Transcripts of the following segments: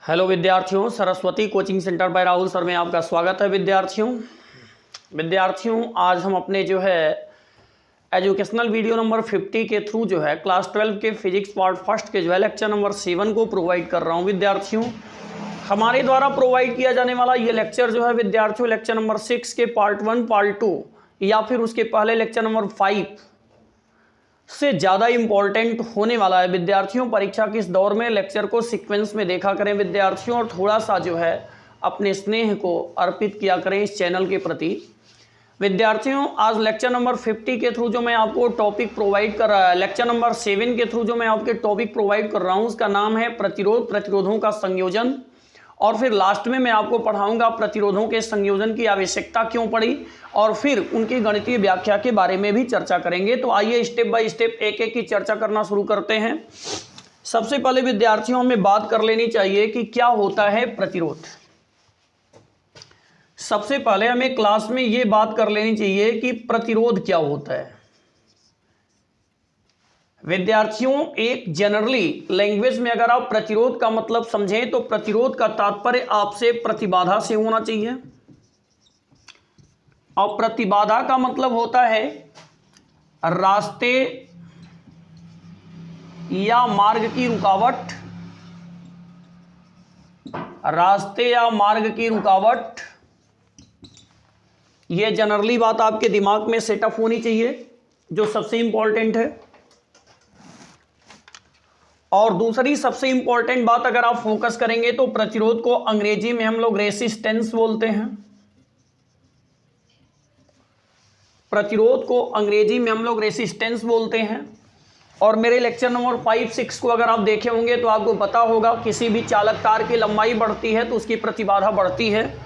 Hello विद्यार्थियों, Saraswati coaching centre by Rahul sir में आपका स्वागत है। विद्यार्थियों आज हम अपने एजुकेशनल वीडियो नंबर 50 के थ्रू क्लास 12 के फिजिक्स पार्ट फर्स्ट के लेक्चर नंबर 7 को प्रोवाइड कर रहा हूं। विद्यार्थियों हमारे द्वारा प्रोवाइड किया जाने वाला ये लेक्चर विद्यार्थियों लेक्चर नंबर 6 के पार्ट 1 पार्ट 2 या फिर उसके पहले लेक्चर नंबर 5 से ज़्यादा इम्पॉर्टेंट होने वाला है। विद्यार्थियों परीक्षा के इस दौर में लेक्चर को सीक्वेंस में देखा करें विद्यार्थियों, और थोड़ा सा अपने स्नेह को अर्पित किया करें इस चैनल के प्रति। विद्यार्थियों आज लेक्चर नंबर 50 के थ्रू जो मैं आपको टॉपिक प्रोवाइड कर रहा है, लेक्चर नंबर 7 के थ्रू जो मैं आपके टॉपिक प्रोवाइड कर रहा हूँ उसका नाम है प्रतिरोध, प्रतिरोधों का संयोजन। और फिर लास्ट में मैं आपको पढ़ाऊंगा प्रतिरोधों के संयोजन की आवश्यकता क्यों पड़ी, और फिर उनकी गणितीय व्याख्या के बारे में भी चर्चा करेंगे। तो आइए स्टेप बाय स्टेप एक एक की चर्चा करना शुरू करते हैं। सबसे पहले विद्यार्थियों हमें बात कर लेनी चाहिए कि क्या होता है प्रतिरोध। सबसे पहले हमें क्लास में ये बात कर लेनी चाहिए कि प्रतिरोध क्या होता है। विद्यार्थियों एक जनरली लैंग्वेज में अगर आप प्रतिरोध का मतलब समझें तो प्रतिरोध का तात्पर्य आपसे प्रतिबाधा से होना चाहिए, और प्रतिबाधा का मतलब होता है रास्ते या मार्ग की रुकावट, रास्ते या मार्ग की रुकावट। यह जनरली बात आपके दिमाग में सेटअप होनी चाहिए जो सबसे इंपॉर्टेंट है। और दूसरी सबसे इंपॉर्टेंट बात अगर आप फोकस करेंगे तो प्रतिरोध को अंग्रेजी में हम लोग रेसिस्टेंस बोलते हैं। प्रतिरोध को अंग्रेजी में हम लोग रेसिस्टेंस बोलते हैं। और मेरे लेक्चर नंबर 5-6 को अगर आप देखे होंगे तो आपको पता होगा किसी भी चालक तार की लंबाई बढ़ती है तो उसकी प्रतिबाधा बढ़ती है,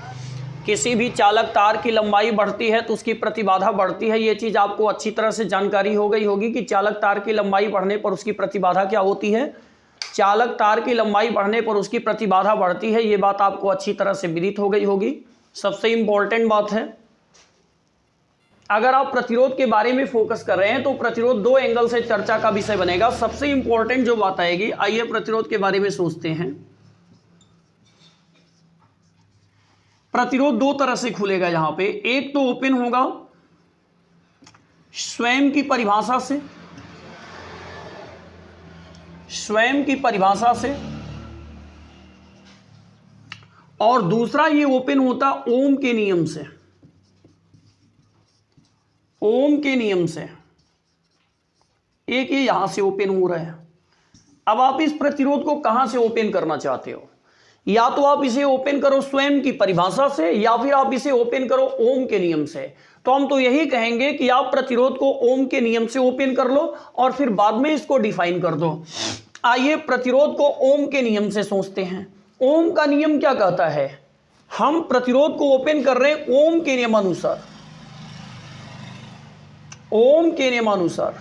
किसी भी चालक तार की लंबाई बढ़ती है तो उसकी प्रतिबाधा बढ़ती है। ये चीज़ आपको अच्छी तरह से जानकारी हो गई होगी कि चालक तार की लंबाई बढ़ने पर उसकी प्रतिबाधा क्या होती है। चालक तार की लंबाई बढ़ने पर उसकी प्रतिबाधा बढ़ती है, ये बात आपको अच्छी तरह से विदित हो गई होगी। सबसे इंपॉर्टेंट बात है अगर आप प्रतिरोध के बारे में फोकस कर रहे हैं तो प्रतिरोध दो एंगल से चर्चा का विषय बनेगा। सबसे इंपॉर्टेंट जो बात आएगी, आइए प्रतिरोध के बारे में सोचते हैं। प्रतिरोध दो तरह से खुलेगा यहां पे, एक तो ओपन होगा स्वयं की परिभाषा से, स्वयं की परिभाषा से, और दूसरा ये ओपन होता ओम के नियम से, ओम के नियम से। एक ये यहां से ओपन हो रहा है। अब आप इस प्रतिरोध को कहां से ओपन करना चाहते हो, या तो आप इसे ओपन करो स्वयं की परिभाषा से या फिर आप इसे ओपन करो ओम के नियम से। तो हम तो यही कहेंगे कि आप प्रतिरोध को ओम के नियम से ओपन कर लो और फिर बाद में इसको डिफाइन कर दो। आइए प्रतिरोध को ओम के नियम से सोचते हैं। ओम का नियम क्या कहता है, हम प्रतिरोध को ओपन कर रहे हैं ओम के नियमानुसार, ओम के नियमानुसार,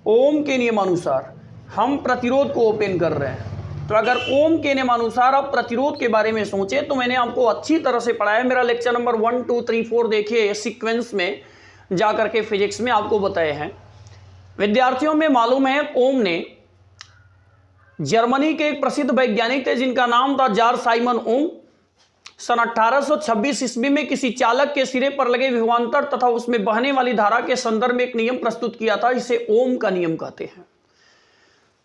ओम के नियमानुसार हम प्रतिरोध को ओपन कर रहे हैं। तो अगर ओम के नियमानुसार आप प्रतिरोध के बारे में सोचें तो मैंने आपको अच्छी तरह से पढ़ाया। मेरा लेक्चर नंबर 1, 2, 3, 4 देखिए, सीक्वेंस में जाकर के फिजिक्स में आपको बताए हैं। विद्यार्थियों में मालूम है ओम ने जर्मनी के एक प्रसिद्ध वैज्ञानिक थे जिनका नाम था जॉर्ज साइमन ओम। सन 1826 ईस्वी में किसी चालक के सिरे पर लगे विभवांतर तथा उसमें बहने वाली धारा के संदर्भ में एक नियम प्रस्तुत किया था, इसे ओम का नियम कहते हैं।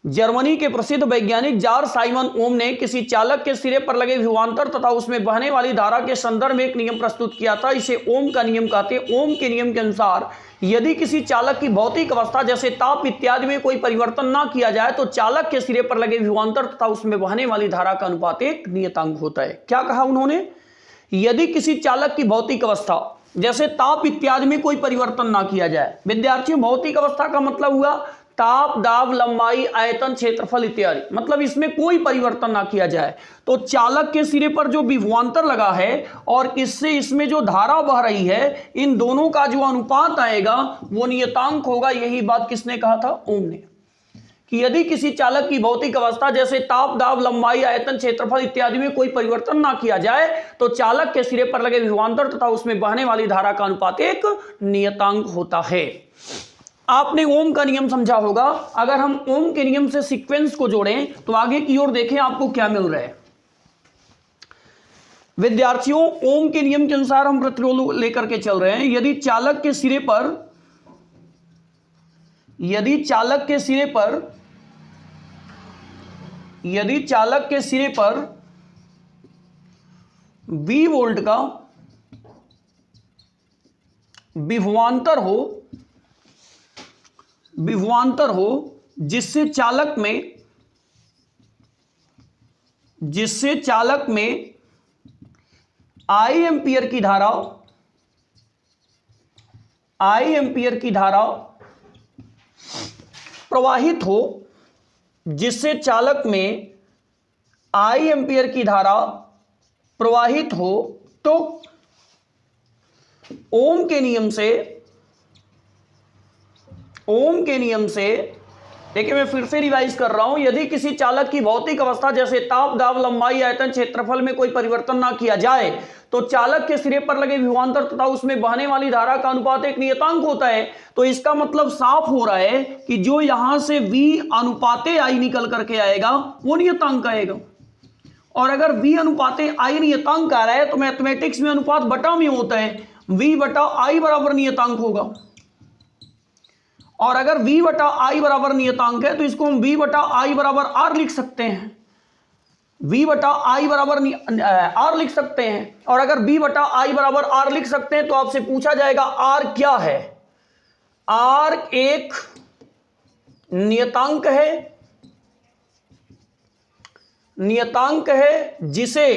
जर्मनी के प्रसिद्ध वैज्ञानिक जॉर्ज साइमन ओम ने किसी चालक के सिरे पर लगे विभवांतर तथा उसमें बहने वाली धारा के संदर्भ में एक नियम प्रस्तुत किया था, इसे ओम का नियम कहते हैं। ओम के नियम के अनुसार यदि किसी चालक की भौतिक अवस्था जैसे ताप इत्यादि में कोई परिवर्तन ना किया जाए तो चालक के सिरे पर लगे विभवांतर तथा उसमें बहने वाली धारा का अनुपात एक नियतांक होता है। क्या कहा उन्होंने, यदि किसी चालक की भौतिक अवस्था जैसे ताप इत्यादि में कोई परिवर्तन ना किया जाए। विद्यार्थियों भौतिक अवस्था का मतलब हुआ ताप, दाब, लंबाई, आयतन, क्षेत्रफल इत्यादि, मतलब इसमें कोई परिवर्तन ना किया जाए। तो चालक के सिरे पर जो विभवांतर लगा है और इससे इसमें जो धारा बह रही है, इन दोनों का जो अनुपात आएगा वो नियतांक होगा। यही बात किसने कहा था, ओम ने, कि यदि किसी चालक की भौतिक अवस्था जैसे ताप, दाब, लंबाई, आयतन, क्षेत्रफल इत्यादि में कोई परिवर्तन ना किया जाए तो चालक के सिरे पर लगे विभवांतर तथा उसमें बहने वाली धारा का अनुपात एक नियतांक होता है। आपने ओम का नियम समझा होगा। अगर हम ओम के नियम से सीक्वेंस को जोड़ें तो आगे की ओर देखें आपको क्या मिल रहा है। विद्यार्थियों, ओम के नियम के अनुसार हम प्रतिरोध लेकर के चल रहे हैं। यदि चालक के सिरे पर V वोल्ट का विभवांतर हो जिससे चालक में I एंपियर की धारा प्रवाहित हो, जिससे चालक में I एंपियर की धारा प्रवाहित हो, तो ओम के नियम से देखिए, मैं फिर से रिवाइज कर रहा हूं। यदि किसी चालक की भौतिक अवस्था जैसे ताप, दाब, लंबाई, आयतन, क्षेत्रफल में कोई परिवर्तन ना किया जाए तो चालक के सिरे पर लगे विभवांतर तथा उसमें बहने वाली धारा का अनुपात एक नियतांक होता है। तो इसका मतलब साफ हो रहा है कि जो यहां से V अनुपाते I निकल करके आएगा वो नियतांक आएगा। और अगर V अनुपाते I नियतांक आ रहा है तो मैथमेटिक्स में अनुपात बटा में होता है, V बटा I बराबर नियतांक होगा। और अगर V बटा I बराबर नियतांक है तो इसको हम V बटा I बराबर R लिख सकते हैं। V बटा I बराबर R लिख सकते हैं। और अगर V बटा I बराबर R लिख सकते हैं तो आपसे पूछा जाएगा R क्या है। R एक नियतांक है जिसे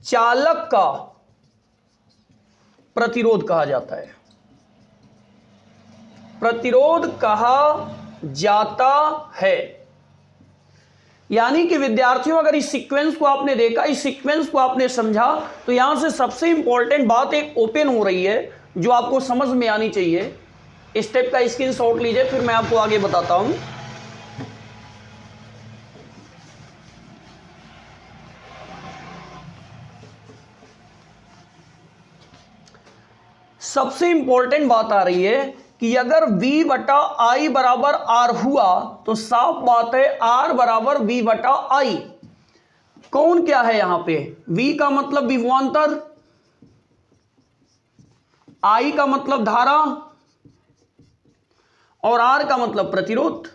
चालक का प्रतिरोध कहा जाता है। यानी कि विद्यार्थियों, अगर इस सीक्वेंस को आपने देखा, इस सीक्वेंस को आपने समझा, तो यहां से सबसे इंपॉर्टेंट बात एक ओपन हो रही है जो आपको समझ में आनी चाहिए। स्टेप का स्क्रीनशॉट लीजिए, फिर मैं आपको आगे बताता हूं। सबसे इंपॉर्टेंट बात आ रही है कि अगर V बटा I बराबर R हुआ तो साफ बात है R बराबर V बटा I। कौन क्या है यहां पे? V का मतलब विभवांतर, I का मतलब धारा और R का मतलब प्रतिरोध।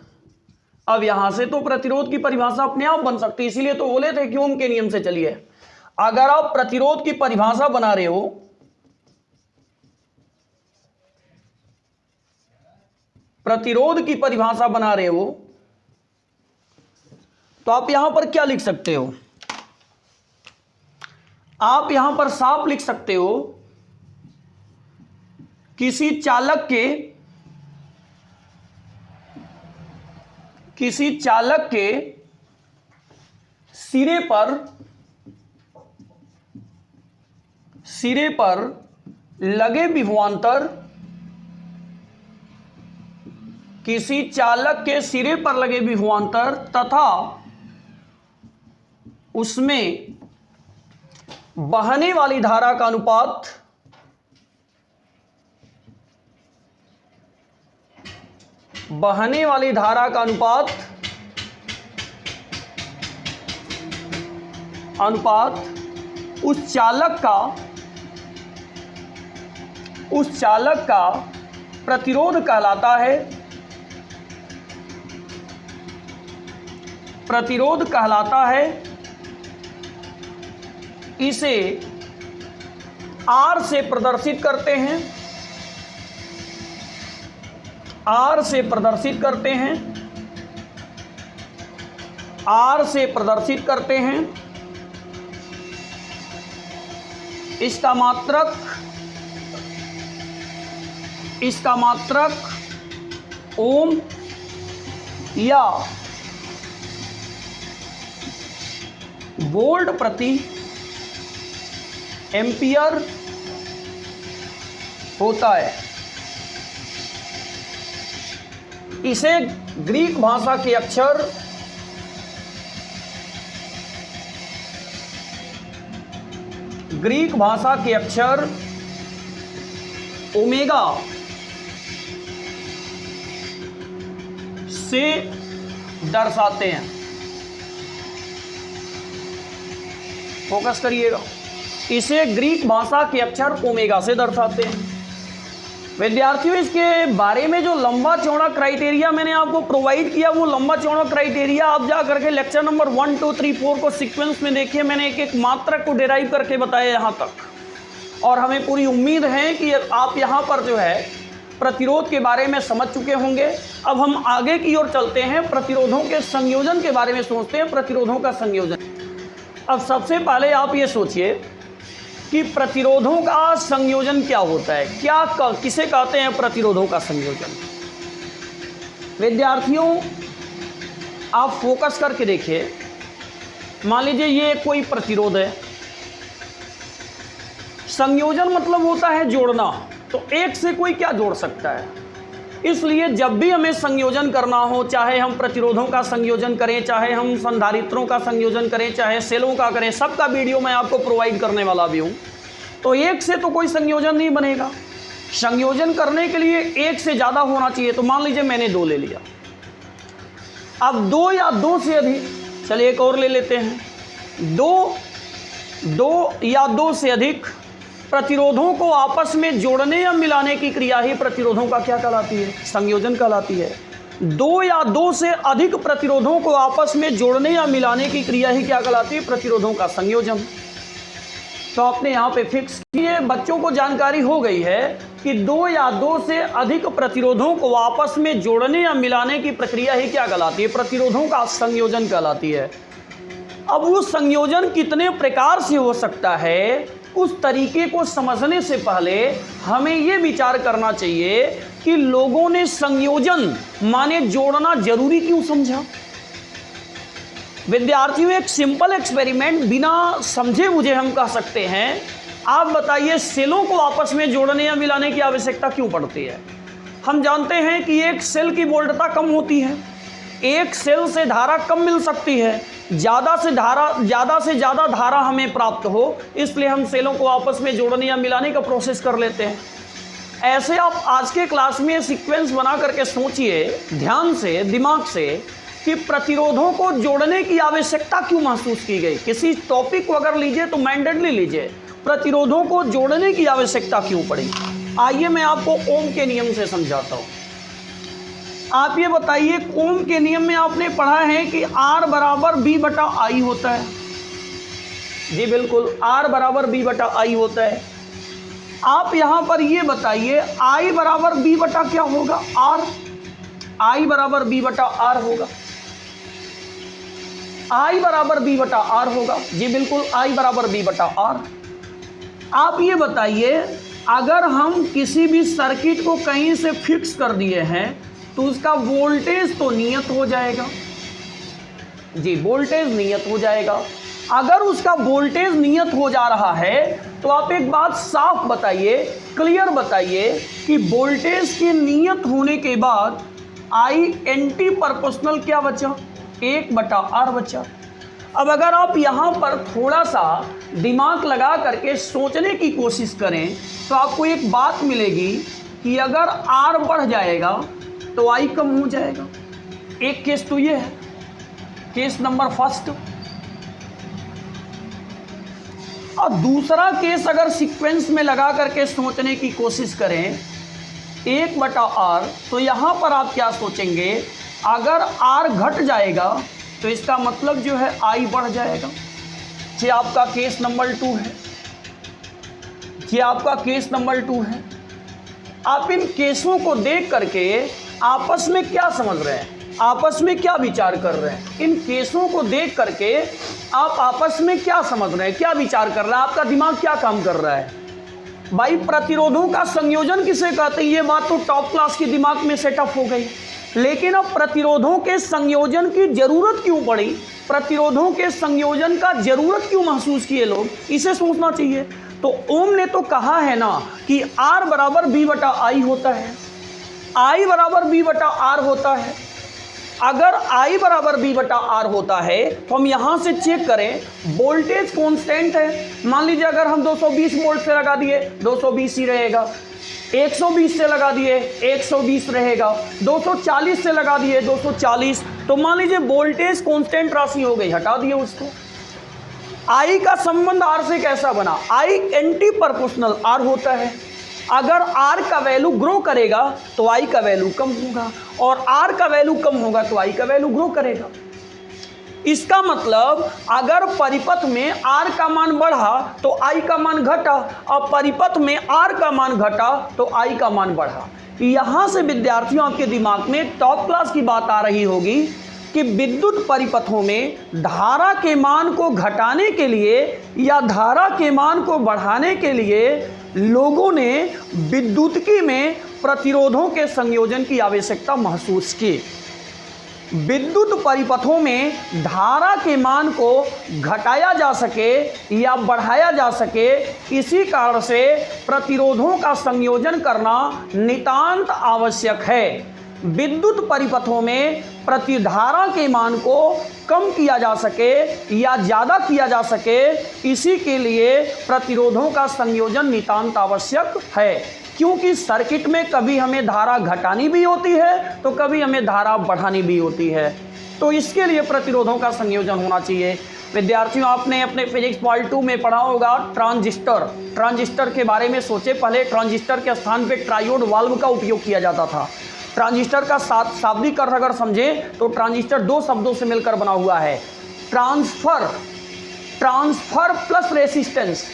अब यहां से तो प्रतिरोध की परिभाषा अपने आप बन सकती है, इसीलिए तो बोले थे कि ओम के नियम से चलिए। अगर आप प्रतिरोध की परिभाषा बना रहे हो तो आप यहां पर क्या लिख सकते हो? आप यहां पर साफ लिख सकते हो, किसी चालक के सिरे पर लगे विभवांतर, किसी चालक के सिरे पर लगे विभवांतर तथा उसमें बहने वाली धारा का अनुपात उस चालक का प्रतिरोध कहलाता है। इसे R से प्रदर्शित करते हैं। इसका मात्रक ओम या वोल्ट प्रति एम्पियर होता है। इसे ग्रीक भाषा के अक्षर ओमेगा से दर्शाते हैं। फोकस करिएगा। इसे ग्रीक भाषा के अक्षर ओमेगा से दर्शाते हैं। विद्यार्थियों, इसके बारे में जो लंबा चौड़ा क्राइटेरिया मैंने आपको प्रोवाइड किया, वो लंबा चौड़ा क्राइटेरिया आप जा करके लेक्चर नंबर 1, 2, 3, 4 को सीक्वेंस में देखिए। मैंने एक एक मात्रक को डिराइव करके बताया यहाँ तक, और हमें पूरी उम्मीद है कि आप यहाँ पर जो है प्रतिरोध के बारे में समझ चुके होंगे। अब हम आगे की ओर चलते हैं, प्रतिरोधों के संयोजन के बारे में सोचते हैं। प्रतिरोधों का संयोजन। अब सबसे पहले आप ये सोचिए कि प्रतिरोधों का संयोजन क्या होता है, किसे कहते हैं प्रतिरोधों का संयोजन। विद्यार्थियों, आप फोकस करके देखिए। मान लीजिए ये कोई प्रतिरोध है। संयोजन मतलब होता है जोड़ना, तो एक से कोई क्या जोड़ सकता है। इसलिए जब भी हमें संयोजन करना हो, चाहे हम प्रतिरोधों का संयोजन करें, चाहे हम संधारित्रों का संयोजन करें, चाहे सेलों का करें, सबका वीडियो मैं आपको प्रोवाइड करने वाला भी हूं। तो एक से तो कोई संयोजन नहीं बनेगा। संयोजन करने के लिए एक से ज़्यादा होना चाहिए। तो मान लीजिए मैंने 2 ले लिया। अब 2 या 2 से अधिक, चलिए एक और ले लेते हैं। 2 या 2 से अधिक प्रतिरोधों को आपस में जोड़ने या मिलाने की क्रिया ही प्रतिरोधों का क्या कहलाती है, संयोजन कहलाती है। 2 या 2 से अधिक प्रतिरोधों को आपस में जोड़ने या मिलाने की क्रिया ही क्या कहलाती है, प्रतिरोधों का संयोजन। तो आपने यहाँ पे फिक्स किए। बच्चों को जानकारी हो गई है कि 2 या 2 से अधिक प्रतिरोधों को आपस में जोड़ने या मिलाने की प्रक्रिया ही क्या कहलाती है, प्रतिरोधों का संयोजन कहलाती है। अब वो संयोजन कितने प्रकार से हो सकता है, उस तरीके को समझने से पहले हमें ये विचार करना चाहिए कि लोगों ने संयोजन माने जोड़ना जरूरी क्यों समझा। विद्यार्थियों, एक सिंपल एक्सपेरिमेंट बिना समझे मुझे हम कह सकते हैं। आप बताइए, सेलों को आपस में जोड़ने या मिलाने की आवश्यकता क्यों पड़ती है। हम जानते हैं कि एक सेल की वोल्टता कम होती है, एक सेल से धारा कम मिल सकती है, ज़्यादा से ज़्यादा धारा हमें प्राप्त हो, इसलिए हम सेलों को आपस में जोड़ने या मिलाने का प्रोसेस कर लेते हैं। ऐसे आप आज के क्लास में सीक्वेंस बना करके सोचिए ध्यान से, दिमाग से, कि प्रतिरोधों को जोड़ने की आवश्यकता क्यों महसूस की गई। किसी टॉपिक को अगर लीजिए तो मैंडेटली लीजिए, प्रतिरोधों को जोड़ने की आवश्यकता क्यों पड़ी। आइए मैं आपको ओम के नियम से समझाता हूँ। आप ये बताइए, ओम के नियम में आपने पढ़ा है कि R बराबर B/I होता है। जी बिल्कुल, R बराबर B/I होता है। आप यहाँ पर ये बताइए, I बराबर B/ क्या होगा, R। I बराबर B/R होगा। I बराबर B/R होगा। जी बिल्कुल, I बराबर B/R। आप ये बताइए, अगर हम किसी भी सर्किट को कहीं से फिक्स कर दिए हैं तो उसका वोल्टेज तो नियत हो जाएगा। जी, वोल्टेज नियत हो जाएगा। अगर उसका वोल्टेज नियत हो जा रहा है तो आप एक बात साफ बताइए, क्लियर बताइए कि वोल्टेज के नियत होने के बाद I एंटी प्रोपोर्शनल क्या बचा, 1/R बचा। अब अगर आप यहाँ पर थोड़ा सा दिमाग लगा करके सोचने की कोशिश करें तो आपको एक बात मिलेगी कि अगर R बढ़ जाएगा तो I कम हो जाएगा। एक केस तो ये है, केस नंबर फर्स्ट। और दूसरा केस अगर सीक्वेंस में लगा करके सोचने की कोशिश करें 1/R, तो यहाँ पर आप क्या सोचेंगे, अगर R घट जाएगा तो इसका मतलब जो है I बढ़ जाएगा। ये आपका केस नंबर 2 है। ये आपका केस नंबर 2 है। आप इन केसों को देख करके आपस में क्या समझ रहे हैं, आपस में क्या विचार कर रहे हैं। इन केसों को देख करके आप आपस में क्या समझ रहे हैं, क्या विचार कर रहे हैं, आपका दिमाग क्या काम कर रहा है। भाई, प्रतिरोधों का संयोजन किसे कहते हैं, ये बात तो टॉप क्लास के दिमाग में सेटअप हो गई। लेकिन अब प्रतिरोधों के संयोजन की जरूरत क्यों पड़ी, प्रतिरोधों के संयोजन का जरूरत क्यों महसूस किए लोग, इसे सोचना चाहिए। तो ओम ने तो कहा है ना कि R बराबर B/I होता है, I बराबर B/R होता है। अगर I बराबर B/R होता है तो हम यहाँ से चेक करें, वोल्टेज कांस्टेंट है। मान लीजिए अगर हम 220 वोल्ट से लगा दिए, 220 ही रहेगा। 120 से लगा दिए 120 रहेगा, 240 से लगा दिए 240। तो मान लीजिए वोल्टेज कांस्टेंट राशि हो गई, हटा दिए उसको। आई का संबंध आर से कैसा बना? आई एंटी प्रोपोर्शनल आर होता है। अगर आर का वैल्यू ग्रो करेगा तो आई का वैल्यू कम होगा, और आर का वैल्यू कम होगा तो आई का वैल्यू ग्रो करेगा। इसका मतलब अगर परिपथ में आर का मान बढ़ा तो आई का मान घटा, और परिपथ में आर का मान घटा तो आई का मान बढ़ा। यहां से विद्यार्थियों आपके दिमाग में टॉप क्लास की बात आ रही होगी कि विद्युत परिपथों में धारा के मान को घटाने के लिए या धारा के मान को बढ़ाने के लिए लोगों ने विद्युतिकी में प्रतिरोधों के संयोजन की आवश्यकता महसूस की। विद्युत परिपथों में धारा के मान को घटाया जा सके या बढ़ाया जा सके, इसी कारण से प्रतिरोधों का संयोजन करना नितांत आवश्यक है। विद्युत परिपथों में प्रतिधारा के मान को कम किया जा सके या ज़्यादा किया जा सके, इसी के लिए प्रतिरोधों का संयोजन नितांत आवश्यक है। क्योंकि सर्किट में कभी हमें धारा घटानी भी होती है तो कभी हमें धारा बढ़ानी भी होती है, तो इसके लिए प्रतिरोधों का संयोजन होना चाहिए। विद्यार्थियों, आपने अपने फिजिक्स पार्ट 2 में पढ़ा होगा ट्रांजिस्टर के बारे में सोचे। पहले ट्रांजिस्टर के स्थान पे ट्रायोड वाल्व का उपयोग किया जाता था। ट्रांजिस्टर का शाब्दिक अर्थ अगर समझें तो ट्रांजिस्टर दो शब्दों से मिलकर बना हुआ है, ट्रांसफर प्लस रेसिस्टेंस।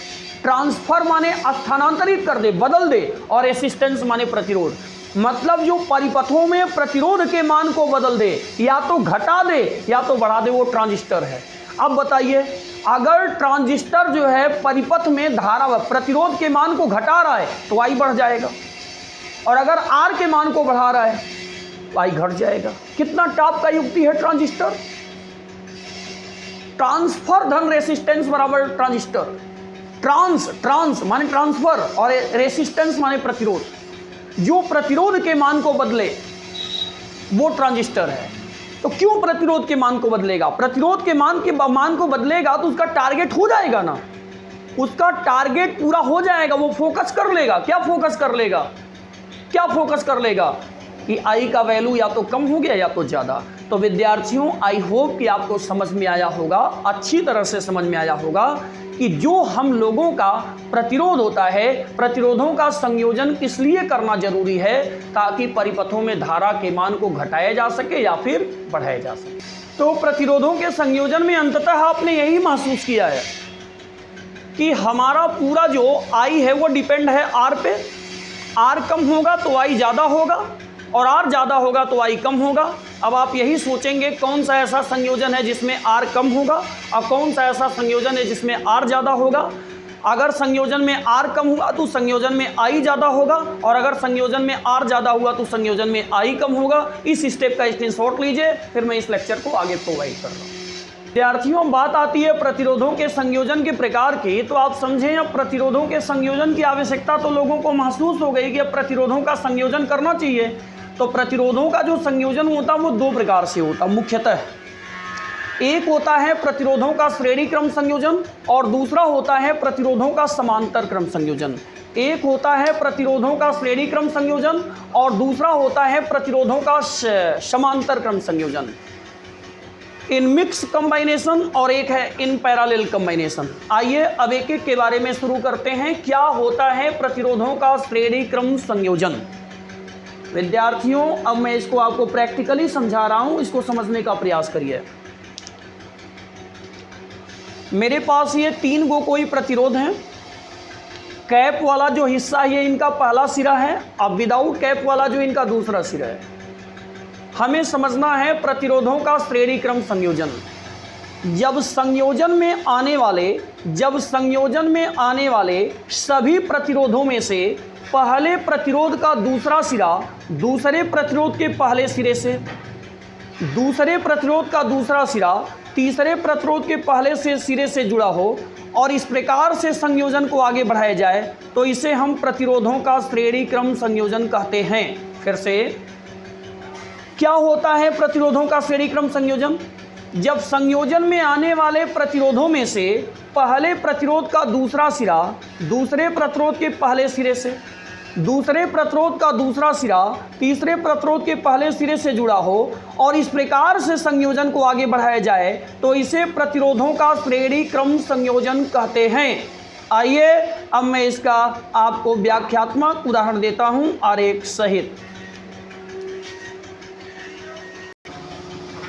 ट्रांसफर माने स्थानांतरित कर दे, बदल दे, और रेसिस्टेंस माने प्रतिरोध। मतलब जो परिपथों में प्रतिरोध के मान को बदल दे, या तो घटा दे या तो बढ़ा दे, वो ट्रांजिस्टर है। अब बताइए, अगर ट्रांजिस्टर जो है परिपथ में धारा प्रतिरोध के मान को घटा रहा है तो आई बढ़ जाएगा, और अगर आर के मान को बढ़ा रहा है तो आई घट जाएगा। कितना टॉप का युक्ति है ट्रांजिस्टर। ट्रांसफर धन रेसिस्टेंस बराबर ट्रांजिस्टर। ट्रांस माने ट्रांसफर और रेसिस्टेंस माने प्रतिरोध। जो प्रतिरोध के मान को बदले वो ट्रांजिस्टर है। तो क्यों प्रतिरोध के मान को बदलेगा? प्रतिरोध के मान को बदलेगा तो उसका टारगेट हो जाएगा ना, उसका टारगेट पूरा हो जाएगा, वो फोकस कर लेगा। क्या फोकस कर लेगा कि आई का वैल्यू या तो कम हो गया या तो ज़्यादा। तो विद्यार्थियों, आई होप कि आपको समझ में आया होगा, अच्छी तरह से समझ में आया होगा कि जो हम लोगों का प्रतिरोध होता है, प्रतिरोधों का संयोजन किस लिए करना जरूरी है, ताकि परिपथों में धारा के मान को घटाया जा सके या फिर बढ़ाया जा सके। तो प्रतिरोधों के संयोजन में अंततः आपने यही महसूस किया है कि हमारा पूरा जो आई है वो डिपेंड है आर पे। आर कम होगा तो आई ज़्यादा होगा, और आर ज़्यादा होगा तो आई कम होगा। अब आप यही सोचेंगे कौन सा ऐसा संयोजन है जिसमें आर कम होगा और कौन सा ऐसा संयोजन है जिसमें आर ज़्यादा होगा। अगर संयोजन में आर कम हुआ तो संयोजन में आई ज़्यादा होगा, और अगर संयोजन में आर ज़्यादा हुआ तो संयोजन में आई कम होगा। इस स्टेप का स्क्रीनशॉट लीजिए, फिर मैं इस लेक्चर को आगे प्रोवाइड कर रहा हूँ। विद्यार्थियों, बात आती है प्रतिरोधों के संयोजन के प्रकार की, तो आप समझें अब प्रतिरोधों के संयोजन की आवश्यकता तो लोगों को महसूस हो गई कि अब प्रतिरोधों का संयोजन करना चाहिए। तो प्रतिरोधों का जो संयोजन होता है वो दो प्रकार से होता है मुख्यतः। एक होता है प्रतिरोधों का श्रेणी क्रम संयोजन, और दूसरा होता है प्रतिरोधों का समांतर क्रम संयोजन। एक होता है प्रतिरोधों का श्रेणी क्रम संयोजन और दूसरा होता है प्रतिरोधों का समांतर क्रम संयोजन। इन मिक्स कंबाइनेशन और एक है इन पैरेलल कंबाइनेशन। आइए अब एक एक के बारे में शुरू करते हैं। क्या होता है प्रतिरोधों का श्रेणी क्रम संयोजन? विद्यार्थियों, अब मैं इसको आपको प्रैक्टिकली समझा रहा हूं, इसको समझने का प्रयास करिए। मेरे पास ये 3 गो कोई प्रतिरोध हैं। कैप वाला जो हिस्सा है ये इनका पहला सिरा है, अब विदाउट कैप वाला जो इनका दूसरा सिरा है। हमें समझना है प्रतिरोधों का श्रेणी क्रम संयोजन। जब संयोजन में आने वाले सभी प्रतिरोधों में से पहले प्रतिरोध का दूसरा सिरा दूसरे प्रतिरोध के पहले सिरे से, दूसरे प्रतिरोध का दूसरा सिरा तीसरे प्रतिरोध के पहले से सिरे से जुड़ा हो, और इस प्रकार से संयोजन को आगे बढ़ाया जाए, तो इसे हम प्रतिरोधों का श्रेणी क्रम संयोजन कहते हैं। फिर से, क्या होता है प्रतिरोधों का श्रेणी क्रम संयोजन? जब संयोजन में आने वाले प्रतिरोधों में से पहले प्रतिरोध का दूसरा सिरा दूसरे प्रतिरोध के पहले सिरे से, दूसरे प्रतिरोध का दूसरा सिरा तीसरे प्रतिरोध के पहले सिरे से जुड़ा हो और इस प्रकार से संयोजन को आगे बढ़ाया जाए तो इसे प्रतिरोधों का श्रेणी क्रम संयोजन कहते हैं। आइए अब मैं इसका आपको व्याख्यात्मक उदाहरण देता हूं आरेख सहित।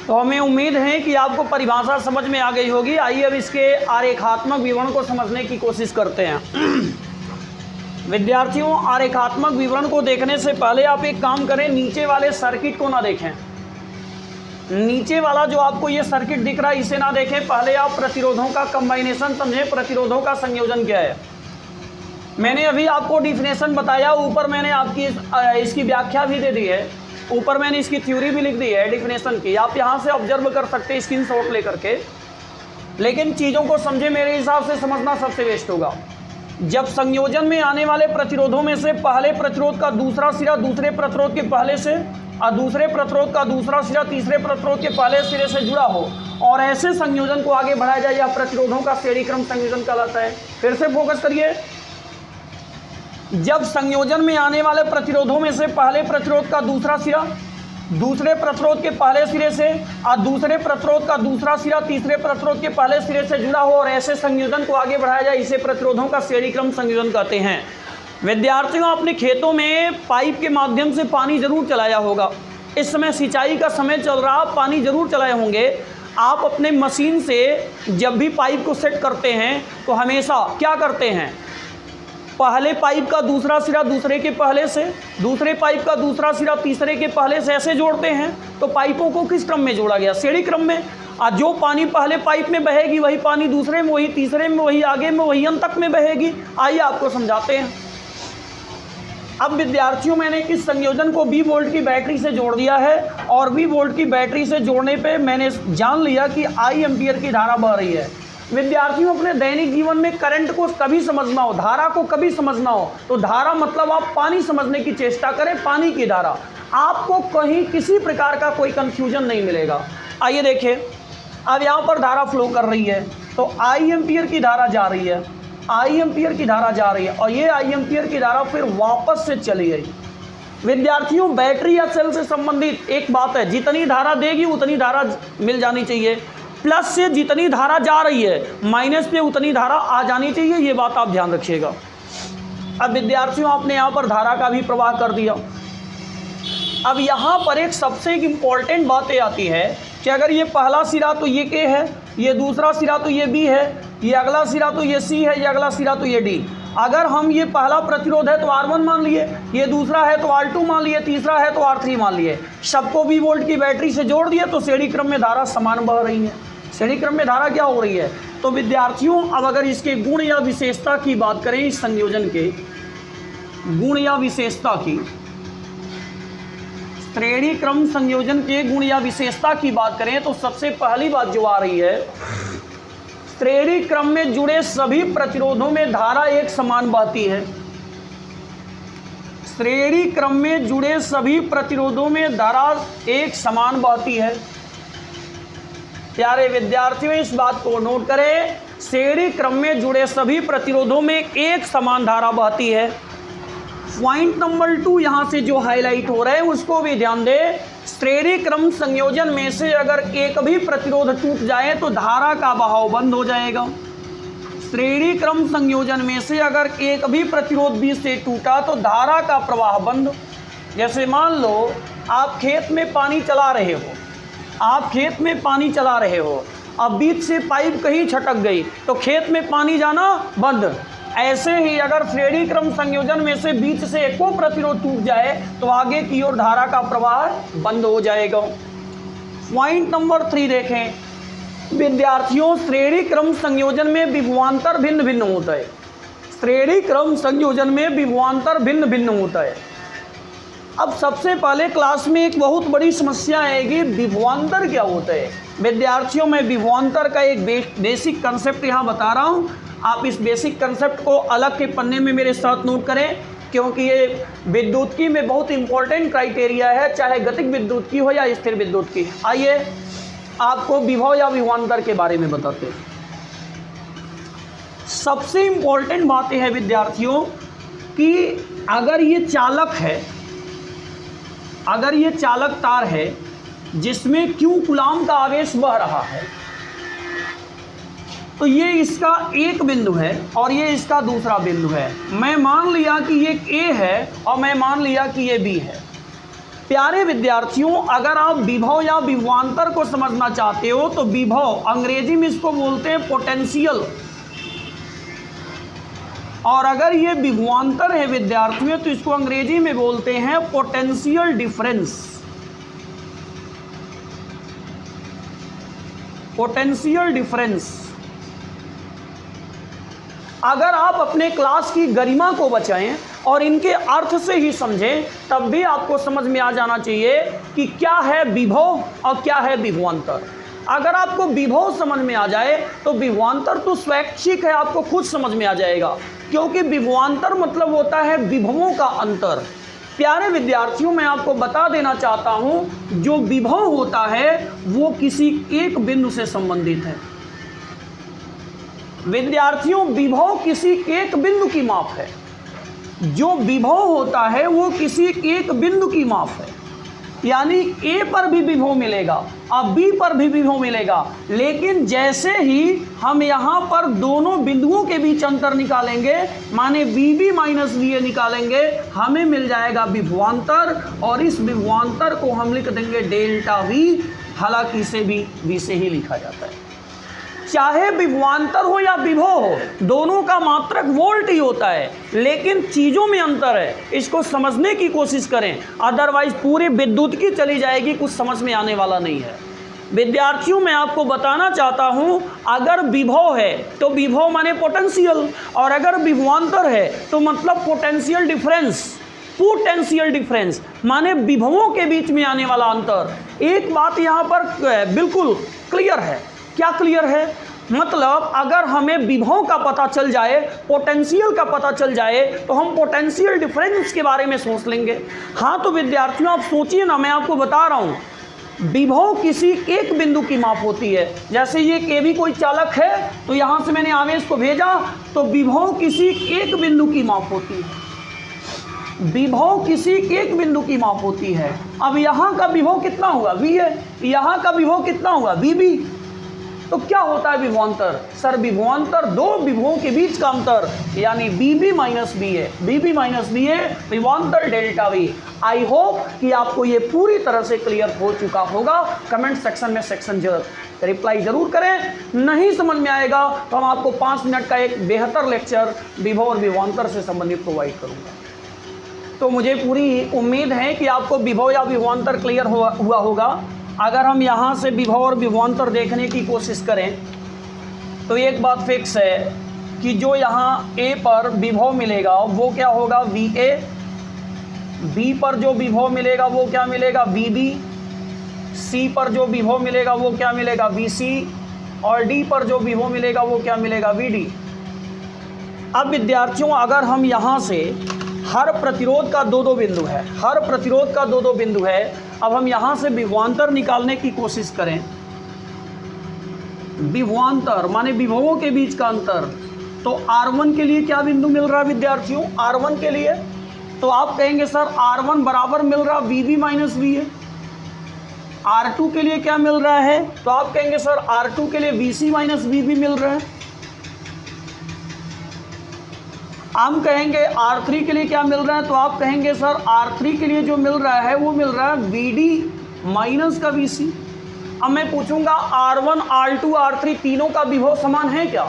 तो हमें उम्मीद है कि आपको परिभाषा समझ में आ गई होगी। आइए अब इसके आरेखात्मक विवरण को समझने की कोशिश करते हैं। विद्यार्थियों, आरेखात्मक विवरण को देखने से पहले आप एक काम करें, नीचे वाले सर्किट को ना देखें। नीचे वाला जो आपको ये सर्किट दिख रहा है इसे ना देखें, पहले आप प्रतिरोधों का कंबाइनेशन समझें, प्रतिरोधों का संयोजन क्या है। मैंने अभी आपको डिफिनेशन बताया, ऊपर मैंने आपकी इसकी व्याख्या भी दे दी है, ऊपर मैंने इसकी थ्योरी भी लिख दी है डिफिनेशन की, आप यहाँ से ऑब्जर्व कर सकते हैं स्क्रीनशॉट लेकर के। लेकिन चीज़ों को समझे, मेरे हिसाब से समझना सबसे बेस्ट होगा। जब संयोजन में आने वाले प्रतिरोधों में से पहले प्रतिरोध का दूसरा सिरा दूसरे प्रतिरोध के पहले से और दूसरे प्रतिरोध का दूसरा सिरा तीसरे प्रतिरोध के पहले सिरे से जुड़ा हो और ऐसे संयोजन को आगे बढ़ाया जाए, यह प्रतिरोधों का श्रेणी क्रम संयोजन कहलाता है। फिर से फोकस करिए, जब संयोजन में आने वाले प्रतिरोधों में से पहले प्रतिरोध का दूसरा सिरा दूसरे प्रतिरोध के पहले सिरे से और दूसरे प्रतिरोध का दूसरा सिरा तीसरे प्रतिरोध के पहले सिरे से जुड़ा हो और ऐसे संयोजन को आगे बढ़ाया जाए, इसे प्रतिरोधों का श्रेणी क्रम संयोजन कहते हैं। विद्यार्थियों, अपने खेतों में पाइप के माध्यम से पानी जरूर चलाया होगा। इस समय सिंचाई का समय चल रहा, पानी जरूर चलाए होंगे। आप अपने मशीन से जब भी पाइप को सेट करते हैं तो हमेशा क्या करते हैं, पहले पाइप का दूसरा सिरा दूसरे के पहले से, दूसरे पाइप का दूसरा सिरा तीसरे के पहले से ऐसे जोड़ते हैं। तो पाइपों को किस क्रम में जोड़ा गया, श्रेणी क्रम में। और जो पानी पहले पाइप में बहेगी वही पानी दूसरे में, वही तीसरे में, वही आगे में, वही अंत तक में बहेगी। आइए आपको समझाते हैं। अब विद्यार्थियों, मैंने इस संयोजन को 20 वोल्ट की बैटरी से जोड़ दिया है और 20 वोल्ट की बैटरी से जोड़ने पे मैंने जान लिया कि आई एम्पियर की धारा बह रही है। विद्यार्थियों, अपने दैनिक जीवन में करंट को कभी समझना हो, धारा को कभी समझना हो तो धारा मतलब आप पानी समझने की चेष्टा करें, पानी की धारा। आपको कहीं किसी प्रकार का कोई कंफ्यूजन नहीं मिलेगा। आइए देखिए, अब यहाँ पर धारा फ्लो कर रही है तो आई एम्पियर की धारा जा रही है, आई एम्पियर की धारा जा रही है और ये आई एम्पियर की धारा फिर वापस से चली गई। विद्यार्थियों, बैटरी या सेल से संबंधित एक बात है, जितनी धारा देगी उतनी धारा मिल जानी चाहिए। प्लस से जितनी धारा जा रही है माइनस पे उतनी धारा आ जानी चाहिए, ये बात आप ध्यान रखिएगा। अब विद्यार्थियों, आपने यहाँ पर धारा का भी प्रवाह कर दिया। अब यहाँ पर एक सबसे इम्पॉर्टेंट बातें आती है कि अगर ये पहला सिरा तो ये के है, ये दूसरा सिरा तो ये बी है, ये अगला सिरा तो ये सी है, ये अगला सिरा तो ये डी। अगर हम ये पहला प्रतिरोध है तो R1 मान लिए, ये दूसरा है तो R2 मान लिए, तीसरा है तो R3 मान लिए, सबको 20 वोल्ट की बैटरी से जोड़ दिए तो श्रेणी क्रम में धारा समान बह रही है। श्रेणी क्रम में धारा क्या हो रही है। तो विद्यार्थियों, अब अगर इसके गुण या विशेषता की बात करें, इस संयोजन के गुण या विशेषता की, श्रेणी क्रम संयोजन के गुण या विशेषता की बात करें तो सबसे पहली बात जो आ रही है, श्रेणी क्रम में जुड़े सभी प्रतिरोधों में धारा एक समान बहती है। श्रेणी क्रम में जुड़े सभी प्रतिरोधों में धारा एक समान बहती है। प्यारे विद्यार्थियों, इस बात को नोट करें, श्रेणी क्रम में जुड़े सभी प्रतिरोधों में एक समान धारा बहती है। पॉइंट नंबर 2 यहाँ से जो हाईलाइट हो रहा है उसको भी ध्यान दें। श्रेणी क्रम संयोजन में से अगर एक भी प्रतिरोध टूट जाए तो धारा का बहाव बंद हो जाएगा। श्रेणी क्रम संयोजन में से अगर एक भी प्रतिरोध बीच से टूटा तो धारा का प्रवाह बंद। जैसे मान लो आप खेत में पानी चला रहे हो, आप खेत में पानी चला रहे हो, अब बीच से पाइप कहीं छटक गई तो खेत में पानी जाना बंद। ऐसे ही अगर श्रेणी क्रम संयोजन में से बीच से एक प्रतिरोध टूट जाए तो आगे की ओर धारा का प्रवाह बंद हो जाएगा। पॉइंट नंबर 3 देखें विद्यार्थियों, श्रेणी क्रम संयोजन में विभवांतर भिन्न भिन्न होता है। श्रेणी क्रम संयोजन में विभवांतर भिन्न भिन्न होता है। अब सबसे पहले क्लास में एक बहुत बड़ी समस्या आएगी, विभवांतर क्या होता है। विद्यार्थियों, मैं विभवांतर का एक बेसिक कंसेप्ट यहाँ बता रहा हूँ। आप इस बेसिक कंसेप्ट को अलग के पन्ने में मेरे साथ नोट करें, क्योंकि ये विद्युत्की में बहुत इंपॉर्टेंट क्राइटेरिया है, चाहे गतिक विद्युत्की हो या स्थिर विद्युत्की। आइए आपको विभव या विभवांतर के बारे में बताते हैं। सबसे इंपॉर्टेंट बात यह है विद्यार्थियों कि अगर ये चालक है, अगर ये चालक तार है जिसमें Q कूलाम का आवेश बह रहा है, तो ये इसका एक बिंदु है और ये इसका दूसरा बिंदु है। मैं मान लिया कि ये A है और मैं मान लिया कि ये B है। प्यारे विद्यार्थियों, अगर आप विभव या विभवांतर को समझना चाहते हो तो विभव, अंग्रेजी में इसको बोलते हैं पोटेंशियल, और अगर ये विभवांतर है विद्यार्थियों तो इसको अंग्रेजी में बोलते हैं पोटेंशियल डिफरेंस। Potential difference. अगर आप अपने क्लास की गरिमा को बचाएं और इनके अर्थ से ही समझें, तब भी आपको समझ में आ जाना चाहिए कि क्या है विभव और क्या है विभवांतर। अगर आपको विभव समझ में आ जाए तो विभवांतर तो स्वैच्छिक है, आपको खुद समझ में आ जाएगा, क्योंकि विभवांतर मतलब होता है विभवों का अंतर। प्यारे विद्यार्थियों, मैं आपको बता देना चाहता हूं, जो विभव होता है वो किसी एक बिंदु से संबंधित है। विद्यार्थियों, विभव किसी एक बिंदु की माप है। जो विभव होता है वो किसी एक बिंदु की माप है, यानी A पर भी विभव मिलेगा और B पर भी विभव मिलेगा, लेकिन जैसे ही हम यहाँ पर दोनों बिंदुओं के बीच अंतर निकालेंगे, माने VB माइनस VA निकालेंगे, हमें मिल जाएगा विभवांतर, और इस विभवांतर को हम लिख देंगे डेल्टा V। हालांकि इसे भी V से ही लिखा जाता है। चाहे विभवांतर हो या विभव हो, दोनों का मात्रक वोल्ट ही होता है, लेकिन चीज़ों में अंतर है। इसको समझने की कोशिश करें, अदरवाइज पूरी विद्युत की चली जाएगी, कुछ समझ में आने वाला नहीं है। विद्यार्थियों, मैं आपको बताना चाहता हूं, अगर विभव है तो विभव माने पोटेंशियल, और अगर विभवांतर है तो मतलब पोटेंशियल डिफरेंस। पोटेंशियल डिफरेंस माने विभवों के बीच में आने वाला अंतर। एक बात यहाँ पर बिल्कुल क्लियर है। क्या क्लियर है? मतलब अगर हमें विभव का पता चल जाए, पोटेंशियल का पता चल जाए, तो हम पोटेंशियल डिफरेंस के बारे में सोच लेंगे। हाँ, तो विद्यार्थियों आप सोचिए ना, मैं आपको बता रहा हूँ, विभव किसी एक बिंदु की माप होती है। जैसे ये KB कोई चालक है, तो यहाँ से मैंने आवेश को भेजा, तो विभव किसी एक बिंदु की माप होती है। विभव किसी एक बिंदु की माप होती है। अब यहाँ का विभव कितना होगा? V है। यहाँ का विभव कितना होगा? VB। तो क्या होता है विभवांतर? सर, विभवांतर दो विभवों के बीच का अंतर, यानी BB माइनस B है। BB माइनस B है विभवांतर डेल्टा V। आई होप कि आपको ये पूरी तरह से क्लियर हो चुका होगा। कमेंट सेक्शन में रिप्लाई जरूर करें। नहीं समझ में आएगा तो हम आपको 5 मिनट का एक बेहतर लेक्चर विभव और विभवांतर से संबंधित प्रोवाइड करूँगा। तो मुझे पूरी उम्मीद है कि आपको विभव या विभवांतर क्लियर हुआ होगा। अगर हम यहाँ से विभव और विभवांतर देखने की कोशिश करें तो एक बात फिक्स है कि जो यहाँ A पर विभव मिलेगा वो क्या होगा? VA। B पर जो विभव मिलेगा वो क्या मिलेगा? VB। C पर जो विभव मिलेगा वो क्या मिलेगा? VC। और D पर जो विभव मिलेगा वो क्या मिलेगा? VD। अब विद्यार्थियों, अगर हम यहाँ से हर प्रतिरोध का दो बिंदु है, हर प्रतिरोध का दो बिंदु है, अब हम यहाँ से विभवांतर निकालने की कोशिश करें। विभवांतर माने विभवों के बीच का अंतर। तो R1 के लिए क्या बिंदु मिल रहा है विद्यार्थियों? R1 के लिए तो आप कहेंगे सर R1 बराबर मिल रहा VB माइनस VA। R2 के लिए क्या मिल रहा है? तो आप कहेंगे सर R2 के लिए VC माइनस VB मिल रहा है। हम कहेंगे R3 के लिए क्या मिल रहा है? तो आप कहेंगे सर R3 के लिए जो मिल रहा है वो मिल रहा है VD माइनस का VC। अब मैं पूछूंगा R1, R2, R3 तीनों का विभव समान है क्या?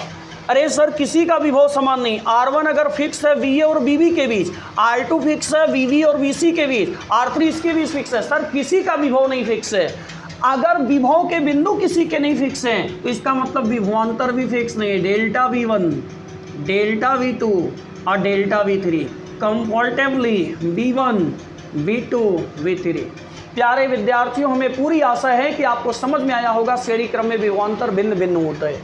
अरे सर, किसी का विभव समान नहीं। R1 अगर फिक्स है VA और VB के बीच, R2 फिक्स है VB और VC के बीच, R3 इसके बीच फिक्स है। सर, किसी का विभव नहीं फिक्स है। अगर विभव के बिंदु किसी के नहीं फिक्स हैं तो इसका मतलब विभवांतर भी फिक्स नहीं है। डेल्टा V1, डेल्टा V2 और delta V3 comfortably V1, V2, V3। प्यारे विद्यार्थियों, हमें पूरी आशा है कि आपको समझ में आया होगा श्रेणी क्रम में विभवांतर भिन्न भिन्न होता है।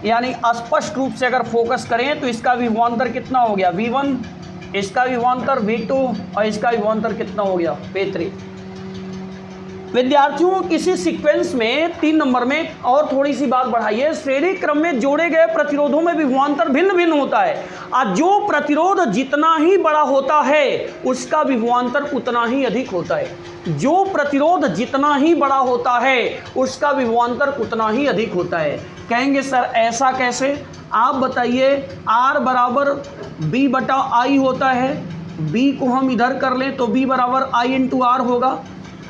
यानी स्पष्ट रूप से अगर फोकस करें तो इसका विभवांतर कितना हो गया? V1, इसका विभवांतर V2 और इसका विभवांतर कितना हो गया? V3। विद्यार्थियों किसी सीक्वेंस में 3 नंबर में और थोड़ी सी बात बढ़ाइए, श्रेणी क्रम में जोड़े गए प्रतिरोधों में विभवांतर भिन्न भिन्न होता है और जो प्रतिरोध जितना ही बड़ा होता है उसका विभवांतर उतना ही अधिक होता है। जो प्रतिरोध जितना ही बड़ा होता है उसका विभवांतर उतना ही अधिक होता है। कहेंगे सर ऐसा कैसे, आप बताइए। R बराबर B बटा I होता है, B को हम इधर कर लें तो B बराबर I इंटू R होगा।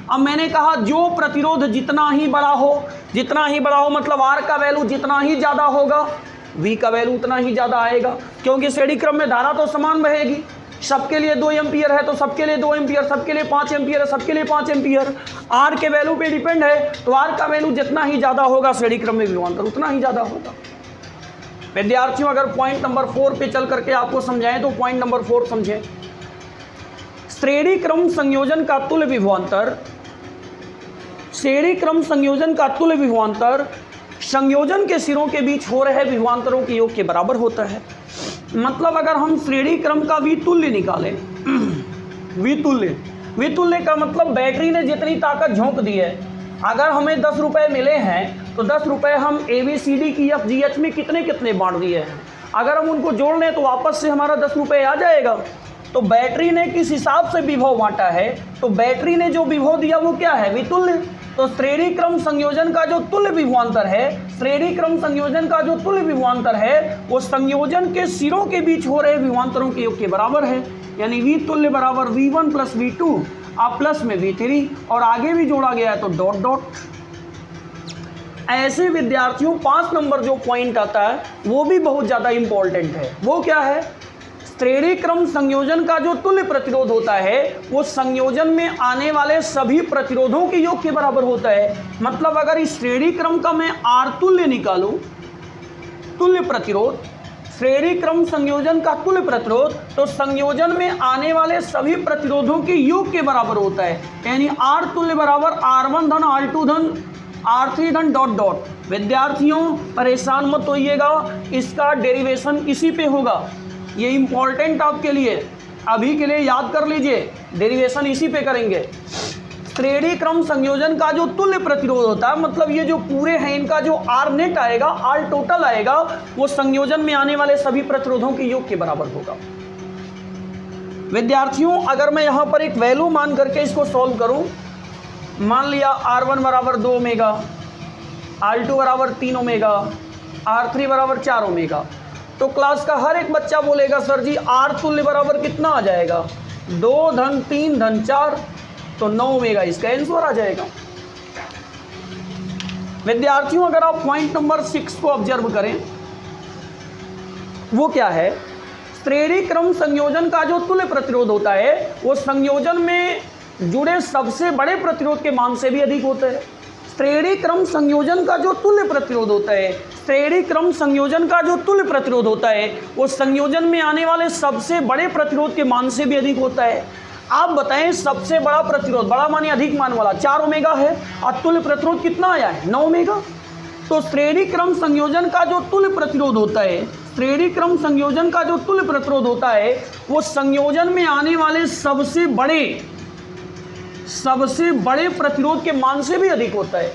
अब मैंने कहा जो प्रतिरोध जितना ही बड़ा हो मतलब R का वैल्यू जितना ही ज़्यादा होगा V का वैल्यू उतना ही ज़्यादा आएगा, क्योंकि श्रेणी क्रम में धारा तो समान बहेगी। सबके लिए 2 एम्पियर है तो सबके लिए 2 एम्पियर, सबके लिए 5 एम्पियर है सबके लिए 5 एम्पियर। R के वैल्यू पे डिपेंड है, तो R का वैल्यू जितना ही ज़्यादा होगा श्रेणी क्रम में विभवांतर उतना ही ज़्यादा होगा। विद्यार्थियों अगर पॉइंट नंबर 4 पे चल करके आपको समझाएं तो पॉइंट नंबर 4 समझें। श्रेणी क्रम संयोजन का तुल्य विभवांतर, श्रेणी क्रम संयोजन का तुल्य विभवांतर संयोजन के सिरों के बीच हो रहे विभवांतरों के योग के बराबर होता है। मतलब अगर हम श्रेणी क्रम का वितुल्य निकालें, वितुल्य का मतलब बैटरी ने जितनी ताकत झोंक दी है, अगर हमें 10 रुपये मिले हैं तो 10 रुपये हम ABCD की FGH में कितने कितने बांट दिए हैं, अगर हम उनको जोड़ लें तो वापस से हमारा 10 रुपये आ जाएगा। तो बैटरी ने किस हिसाब से विभव बांटा है, तो बैटरी ने जो विभव दिया वो क्या है, वितुल्य। तो श्रेणी क्रम संयोजन का जो तुल्य विभवांतर है, श्रेणी क्रम संयोजन का जो तुल्य विभवांतर है वो संयोजन के सिरों के बीच हो रहे विभवांतरों के योग के बराबर है। यानी V तुल्य बराबर V1 प्लस V2 और प्लस में V3 और आगे भी जोड़ा गया है तो डॉट डॉट। ऐसे विद्यार्थियों 5 नंबर जो पॉइंट आता है वो भी बहुत ज़्यादा इंपॉर्टेंट है। वो क्या है, श्रेणी क्रम संयोजन का जो तुल्य प्रतिरोध होता है वो संयोजन में आने वाले सभी प्रतिरोधों के योग के बराबर होता है। मतलब अगर इस श्रेणी क्रम का मैं R तुल्य निकालूं, तुल्य प्रतिरोध, श्रेणी क्रम संयोजन का तुल्य प्रतिरोध, तो संयोजन में आने वाले सभी प्रतिरोधों के योग के बराबर होता है। यानी R तुल्य बराबर R1 धन R2 धन R3 धन डॉट डॉट। विद्यार्थियों परेशान मत होइएगा, इसका डेरिवेशन इसी पे होगा। ये इंपॉर्टेंट आपके लिए, अभी के लिए याद कर लीजिए, डेरिवेशन इसी पे करेंगे। श्रेणी क्रम संयोजन का जो तुल्य प्रतिरोध होता है, मतलब ये जो पूरे हैं इनका जो R नेट आएगा, R टोटल आएगा, वो संयोजन में आने वाले सभी प्रतिरोधों के योग के बराबर होगा। विद्यार्थियों अगर मैं यहाँ पर एक वैल्यू मान करके इसको सॉल्व करूँ, मान लिया R1 बराबर 2 ओमेगा, R2 बराबर 3 ओमेगा, R3 बराबर 4 ओमेगा, तो क्लास का हर एक बच्चा बोलेगा सर जी R तुल्य बराबर कितना आ जाएगा, 2 धन 3 धन 4, तो 9 ओमेगा इसका आंसर आ जाएगा। विद्यार्थियों अगर आप पॉइंट नंबर 6 को ऑब्जर्व करें, वो क्या है, श्रेणी क्रम संयोजन का जो तुल्य प्रतिरोध होता है वो संयोजन में जुड़े सबसे बड़े प्रतिरोध के मान से भी अधिक होता है। श्रेणी क्रम संयोजन का जो तुल्य प्रतिरोध होता है, श्रेणी क्रम संयोजन का जो तुल्य प्रतिरोध होता है वो संयोजन में आने वाले सबसे बड़े प्रतिरोध के मान से भी अधिक होता है। आप बताएं सबसे बड़ा प्रतिरोध, बड़ा माने अधिक मान वाला 4 ओमेगा है और तुल्य प्रतिरोध कितना आया है 9 ओमेगा। तो श्रेणी क्रम संयोजन का जो तुल्य प्रतिरोध होता है, श्रेणी क्रम संयोजन का जो तुल्य प्रतिरोध होता है वो संयोजन में आने वाले सबसे बड़े प्रतिरोध के मान से भी अधिक होता है।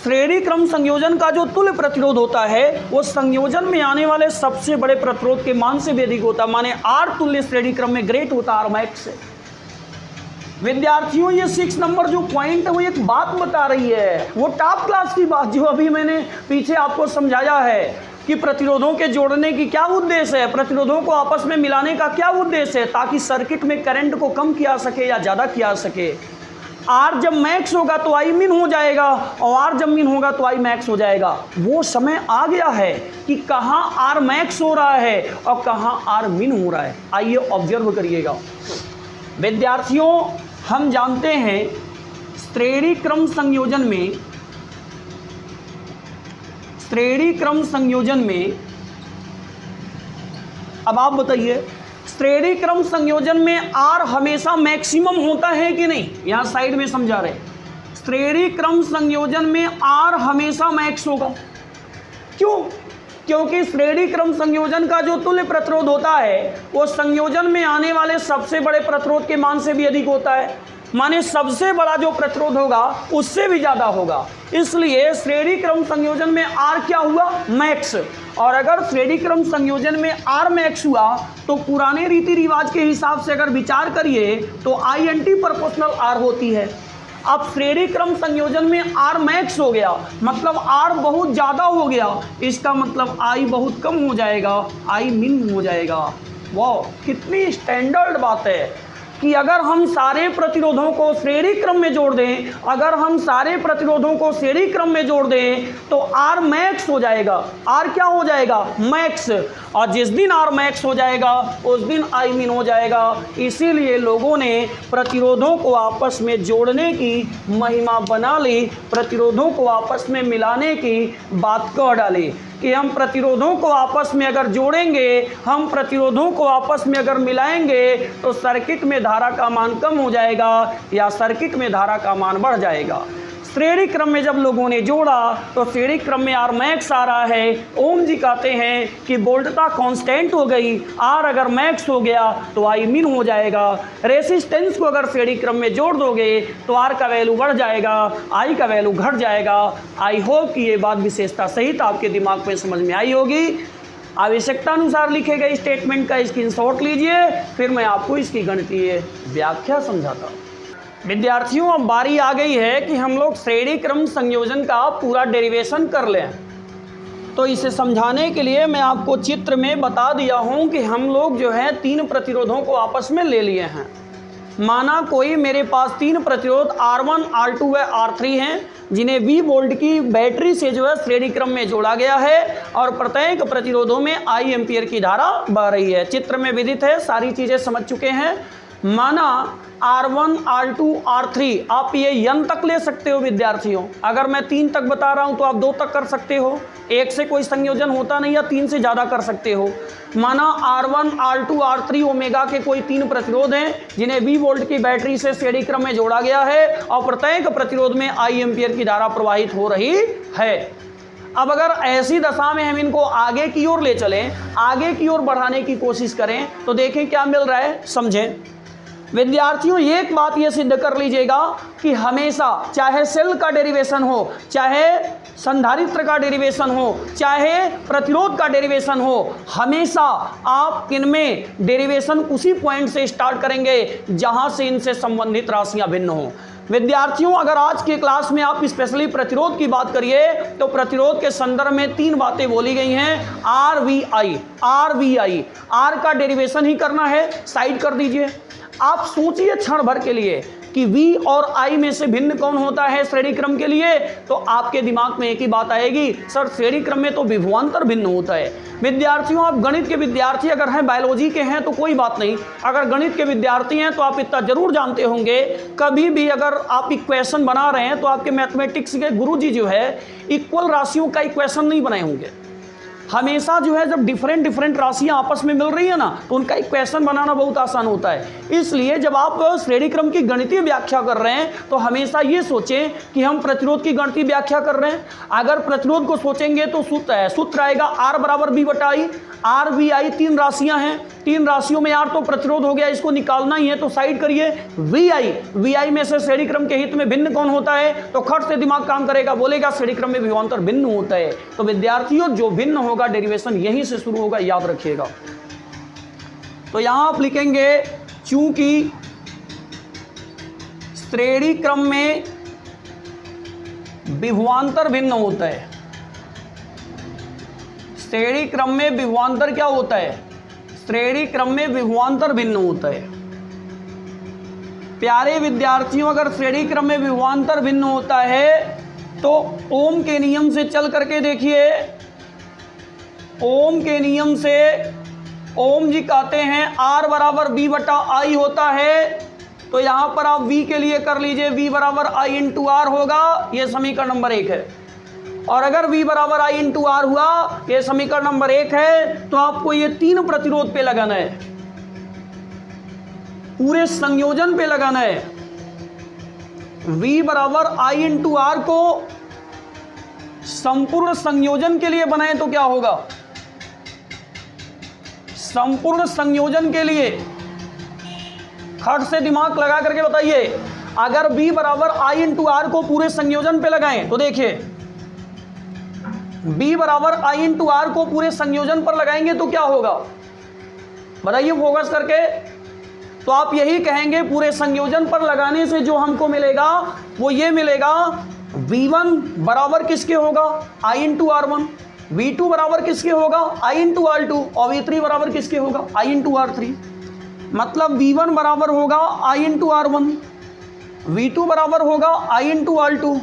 श्रेणी क्रम संयोजन का जो तुल्य प्रतिरोध होता है वो संयोजन में आने वाले सबसे बड़े प्रतिरोध के मान से भी अधिक होता है, माने R तुल्य श्रेणी क्रम में ग्रेट होता है R मैक्स से। विद्यार्थियों ये 6 नंबर जो पॉइंट है वो एक बात बता रही है, वो टॉप क्लास की बात जो अभी मैंने पीछे आपको समझाया है कि प्रतिरोधों के जोड़ने की क्या उद्देश्य है, प्रतिरोधों को आपस में मिलाने का क्या उद्देश्य है, ताकि सर्किट में करंट को कम किया सके या ज़्यादा किया सके। R जब मैक्स होगा तो I मिन हो जाएगा और R जब मिन होगा तो I मैक्स हो जाएगा। वो समय आ गया है कि कहाँ R मैक्स हो रहा है और कहाँ R मिन हो रहा है। आइए ऑब्जर्व करिएगा विद्यार्थियों, हम जानते हैं श्रेणी क्रम संयोजन में अब आप बताइए श्रेणी क्रम संयोजन में R हमेशा मैक्सिमम होता है कि नहीं, यहां साइड में समझा रहे, श्रेणी क्रम संयोजन में R हमेशा मैक्स होगा। क्यों? क्योंकि श्रेणी क्रम संयोजन का जो तुल्य प्रतिरोध होता है वो संयोजन में आने वाले सबसे बड़े प्रतिरोध के मान से भी अधिक होता है। माने सबसे बड़ा जो प्रतिरोध होगा उससे भी ज़्यादा होगा। इसलिए श्रेणी क्रम संयोजन में R क्या हुआ, मैक्स। और अगर श्रेणी क्रम संयोजन में R मैक्स हुआ तो पुराने रीति रिवाज के हिसाब से अगर विचार करिए तो I एंटी प्रोपोर्शनल R होती है। अब श्रेणी क्रम संयोजन में R मैक्स हो गया, मतलब R बहुत ज़्यादा हो गया, इसका मतलब I बहुत कम हो जाएगा, I मिन हो जाएगा। वाह, कितनी स्टैंडर्ड बात है कि अगर हम सारे प्रतिरोधों को श्रेणी क्रम में जोड़ दें, अगर हम सारे प्रतिरोधों को श्रेणी क्रम में जोड़ दें तो R मैक्स हो जाएगा। R क्या हो जाएगा, मैक्स। और जिस दिन R मैक्स हो जाएगा उस दिन I मिन हो जाएगा। इसीलिए लोगों ने प्रतिरोधों को आपस में जोड़ने की महिमा बना ली, प्रतिरोधों को आपस में मिलाने की बात कह डाली कि हम प्रतिरोधों को आपस में अगर जोड़ेंगे, हम प्रतिरोधों को आपस में अगर मिलाएंगे तो सर्किट में धारा का मान कम हो जाएगा या सर्किट में धारा का मान बढ़ जाएगा। श्रेणी क्रम में जब लोगों ने जोड़ा तो श्रेणी क्रम में R मैक्स आ रहा है। ओम जी कहते हैं कि वोल्टता कांस्टेंट हो गई, R अगर मैक्स हो गया तो I मिन हो जाएगा। रेसिस्टेंस को अगर श्रेणी क्रम में जोड़ दोगे तो R का वैल्यू बढ़ जाएगा, I का वैल्यू घट जाएगा। आई होप कि ये बात विशेषता सहित आपके दिमाग में समझ में आई होगी। आवश्यकता अनुसार लिखे गए स्टेटमेंट का स्क्रीनशॉट लीजिए, फिर मैं आपको इसकी गणितीय व्याख्या समझाता हूँ। विद्यार्थियों, अब बारी आ गई है कि हम लोग श्रेणी क्रम संयोजन का पूरा डेरिवेशन कर लें। तो इसे समझाने के लिए मैं आपको चित्र में बता दिया हूं कि हम लोग जो है 3 प्रतिरोधों को आपस में ले लिए हैं। माना कोई मेरे पास 3 प्रतिरोध R1, R2 व R3 हैं, जिन्हें 20 वोल्ट की बैटरी से जो है श्रेणी क्रम में जोड़ा गया है और प्रत्येक प्रतिरोधों में I एम्पियर की धारा बह रही है। चित्र में विदित है, सारी चीज़ें समझ चुके हैं। माना R1, R2, R3, आप ये n तक ले सकते हो विद्यार्थियों। अगर मैं 3 तक बता रहा हूं तो आप 2 तक कर सकते हो, 1 से कोई संयोजन होता नहीं, या 3 से ज़्यादा कर सकते हो। माना R1, R2, R3 ओमेगा के कोई 3 प्रतिरोध हैं जिन्हें 20 वोल्ट की बैटरी से श्रेणी क्रम में जोड़ा गया है और प्रत्येक प्रतिरोध में I एम्पियर की धारा प्रवाहित हो रही है। अब अगर ऐसी दशा में हम इनको आगे की ओर ले चलें, आगे की ओर बढ़ाने की कोशिश करें तो देखें क्या मिल रहा है, समझें। विद्यार्थियों, एक बात ये सिद्ध कर लीजिएगा कि हमेशा चाहे सेल का डेरिवेशन हो, चाहे संधारित्र का डेरिवेशन हो, चाहे प्रतिरोध का डेरिवेशन हो, हमेशा आप इनमें डेरिवेशन उसी पॉइंट से स्टार्ट करेंगे जहां से इनसे संबंधित राशियां भिन्न हों। विद्यार्थियों, अगर आज के क्लास में आप स्पेशली प्रतिरोध की बात करिए तो प्रतिरोध के संदर्भ में 3 बातें बोली गई हैं। RVI R का डेरिवेशन ही करना है, साइड कर दीजिए। आप सोचिए क्षण भर के लिए कि V और I में से भिन्न कौन होता है श्रेणी क्रम के लिए, तो आपके दिमाग में एक ही बात आएगी, सर श्रेणी क्रम में तो विभवांतर भिन्न होता है। विद्यार्थियों, आप गणित के विद्यार्थी अगर हैं, बायोलॉजी के हैं तो कोई बात नहीं, अगर गणित के विद्यार्थी हैं तो आप इतना जरूर जानते होंगे, कभी भी अगर आप इक्वेशन बना रहे हैं तो आपके मैथमेटिक्स के गुरुजी जो है इक्वल राशियों का इक्वेशन नहीं बनाए होंगे। हमेशा जो है जब डिफरेंट राशियां आपस में मिल रही है ना तो उनका इक्वेशन बनाना बहुत आसान होता है। इसलिए जब आप श्रेणी क्रम की गणितीय व्याख्या कर रहे हैं तो हमेशा ये सोचें कि हम प्रतिरोध की गणितीय व्याख्या कर रहे हैं। अगर प्रतिरोध को सोचेंगे तो सूत्र आएगा R बराबर B बटा I। RVI 3 राशियां हैं, 3 राशियों में R तो प्रतिरोध हो गया, इसको निकालना ही है तो साइड करिए। VI में से श्रेणी क्रम के हित में भिन्न कौन होता है, तो खट से दिमाग काम करेगा, बोलेगा श्रेणी क्रम में विभवांतर भिन्न होता है। तो विद्यार्थियों, जो भिन्न होगा डेरिवेशन यहीं से शुरू होगा, याद रखिएगा। तो यहां आप लिखेंगे चूंकि श्रेणी क्रम में विभवांतर भिन्न होता है, श्रेणी क्रम में विभवांतर क्या होता है, श्रेणी क्रम में विभवांतर भिन्न होता है। प्यारे विद्यार्थियों, अगर श्रेणी क्रम में विभवांतर भिन्न होता है तो ओम के नियम से चल करके देखिए। ओम के नियम से ओम जी कहते हैं R बराबर B बटा I होता है, तो यहां पर आप V के लिए कर लीजिए, V बराबर I इंटू R होगा, यह समीकरण नंबर 1 है। और अगर V बराबर I इंटू R हुआ, यह समीकरण नंबर 1 है, तो आपको ये 3 प्रतिरोध पे लगाना है, पूरे संयोजन पे लगाना है। V बराबर I इंटू R को संपूर्ण संयोजन के लिए बनाए तो क्या होगा, संपूर्ण संयोजन के लिए खट से दिमाग लगा करके बताइए, अगर b बराबर i इंटू आर को पूरे संयोजन पे लगाएं तो देखिए b बराबर i इंटू आर को पूरे संयोजन पर लगाएंगे तो क्या होगा, बताइए फोकस करके। तो आप यही कहेंगे पूरे संयोजन पर लगाने से जो हमको मिलेगा वो ये मिलेगा, v1 बराबर किसके होगा, i इंटू r1, v2 बराबर किसके होगा, i इंटू r2, और v3 बराबर किसके होगा, i इंटू r3। मतलब v1 बराबर होगा i इंटू r1, v2 बराबर होगा i इंटू r2,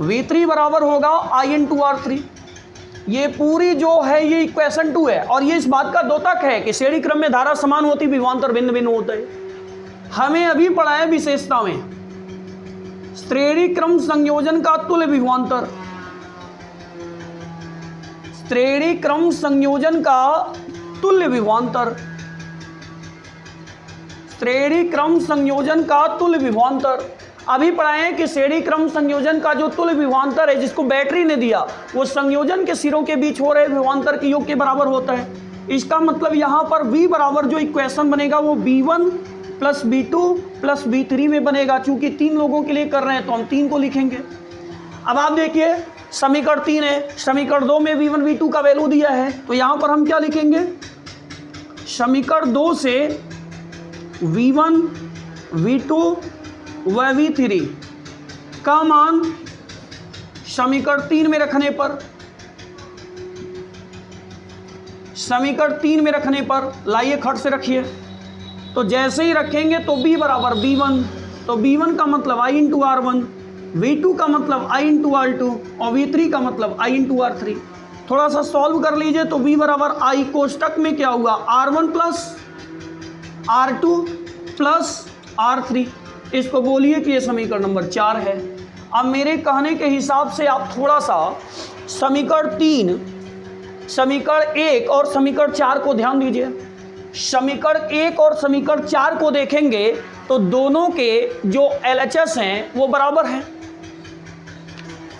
v3 बराबर होगा i इंटू r3। ये पूरी जो है ये इक्वेशन 2 है, और ये इस बात का द्योतक है कि श्रेणी क्रम में धारा समान होती विभवांतर भिन्न भिन्न होता है। हमें अभी पढ़ा है विशेषता में श्रेणी क्रम संयोजन का तुल्य विभवांतर, श्रेणी क्रम संयोजन का तुल्य विभवांतर, श्रेणी क्रम संयोजन का तुल्य विभवांतर। अभी पढ़ाए हैं कि श्रेणी क्रम संयोजन का जो तुल्य विभवांतर है जिसको बैटरी ने दिया वो संयोजन के सिरों के बीच हो रहे विभवांतर के योग के बराबर होता है। इसका मतलब यहाँ पर v बराबर जो इक्वेशन बनेगा वो v1 plus v2 plus v3 में बनेगा। चूंकि 3 लोगों के लिए कर रहे हैं तो हम 3 को लिखेंगे। अब आप देखिए समीकरण 3 है, समीकरण 2 में v1 v2 का वैल्यू दिया है, तो यहाँ पर हम क्या लिखेंगे, समीकरण 2 से v1 v2 व v3 का मान समीकरण 3 में रखने पर, समीकरण 3 में रखने पर लाइए खट से रखिए, तो जैसे ही रखेंगे तो b बराबर b1, तो b1 का मतलब i इंटू r1, v2 का मतलब i इंटू r2 और v3 का मतलब i इंटू r3। थोड़ा सा सॉल्व कर लीजिए तो b बराबर i कोष्टक में क्या हुआ, r1 plus r2 plus r3। इसको बोलिए कि ये समीकरण नंबर 4 है। अब मेरे कहने के हिसाब से आप थोड़ा सा समीकरण 3, समीकरण 1 और समीकरण 4 को ध्यान दीजिए। समीकरण 1 और समीकरण 4 को देखेंगे तो दोनों के जो LHS हैं वो बराबर हैं।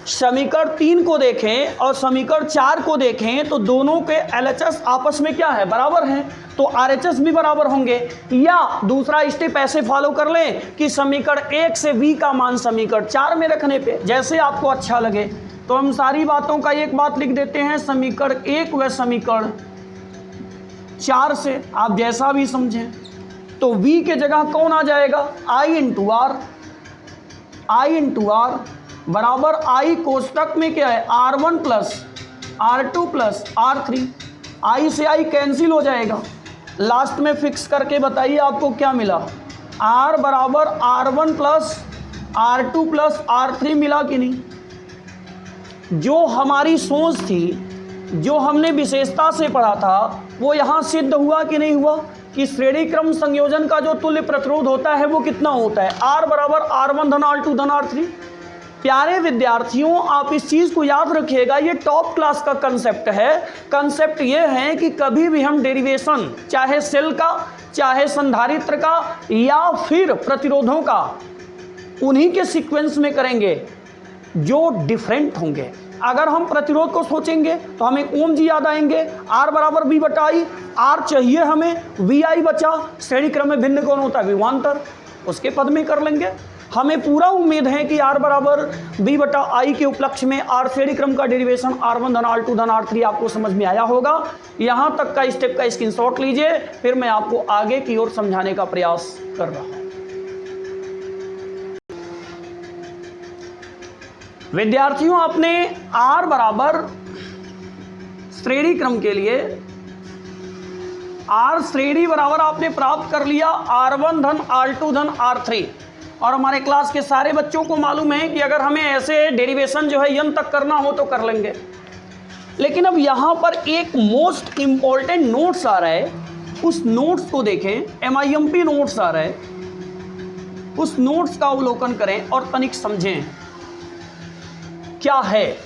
समीकरण 3 को देखें और समीकरण 4 को देखें तो दोनों के LHS आपस में क्या है, बराबर हैं, तो RHS भी बराबर होंगे। या दूसरा स्टेप ऐसे फॉलो कर लें कि समीकरण 1 से v का मान समीकरण 4 में रखने पे, जैसे आपको अच्छा लगे। तो हम सारी बातों का एक बात लिख देते हैं, समीकरण 1 व समीकरण 4 से आप जैसा भी समझें। तो v के जगह कौन आ जाएगा, i into R, i into R बराबर i कोष्टक में क्या है, r1 plus r2 plus r3। i से i कैंसिल हो जाएगा, लास्ट में फिक्स करके बताइए आपको क्या मिला, r बराबर r1 plus r2 plus r3 मिला कि नहीं। जो हमारी सोच थी, जो हमने विशेषता से पढ़ा था, वो यहाँ सिद्ध हुआ कि नहीं हुआ कि श्रेणी क्रम संयोजन का जो तुल्य प्रतिरोध होता है वो कितना होता है, r बराबर r1 धन r2 धन r3। प्यारे विद्यार्थियों, आप इस चीज़ को याद रखिएगा, ये टॉप क्लास का कंसेप्ट है। कंसेप्ट ये है कि कभी भी हम डेरिवेशन चाहे सेल का, चाहे संधारित्र का या फिर प्रतिरोधों का, उन्हीं के सीक्वेंस में करेंगे जो डिफरेंट होंगे। अगर हम प्रतिरोध को सोचेंगे तो हमें ओम जी याद आएंगे, R बराबर V बटा I, R चाहिए हमें, VI बचा, श्रेणी क्रम में भिन्न कौन होता है, विभवांतर, उसके पद में कर लेंगे। हमें पूरा उम्मीद है कि R बराबर V बटा I के उपलक्ष्य में R श्रेणी क्रम का डेरिवेशन R1 धन R2 धन R3 आपको समझ में आया होगा। यहाँ तक का स्टेप का स्क्रीनशॉट लीजिए, फिर मैं आपको आगे की ओर समझाने का प्रयास कर रहा हूँ। विद्यार्थियों, आपने R बराबर श्रेणी क्रम के लिए R श्रेणी बराबर आपने प्राप्त कर लिया R1 धन R2 धन R3। और हमारे क्लास के सारे बच्चों को मालूम है कि अगर हमें ऐसे डेरिवेशन जो है n तक करना हो तो कर लेंगे। लेकिन अब यहाँ पर एक मोस्ट इम्पॉर्टेंट नोट्स आ रहा है, उस नोट्स को देखें, MIMP नोट्स आ रहा है, उस नोट्स का अवलोकन करें और तनिक समझें क्या है।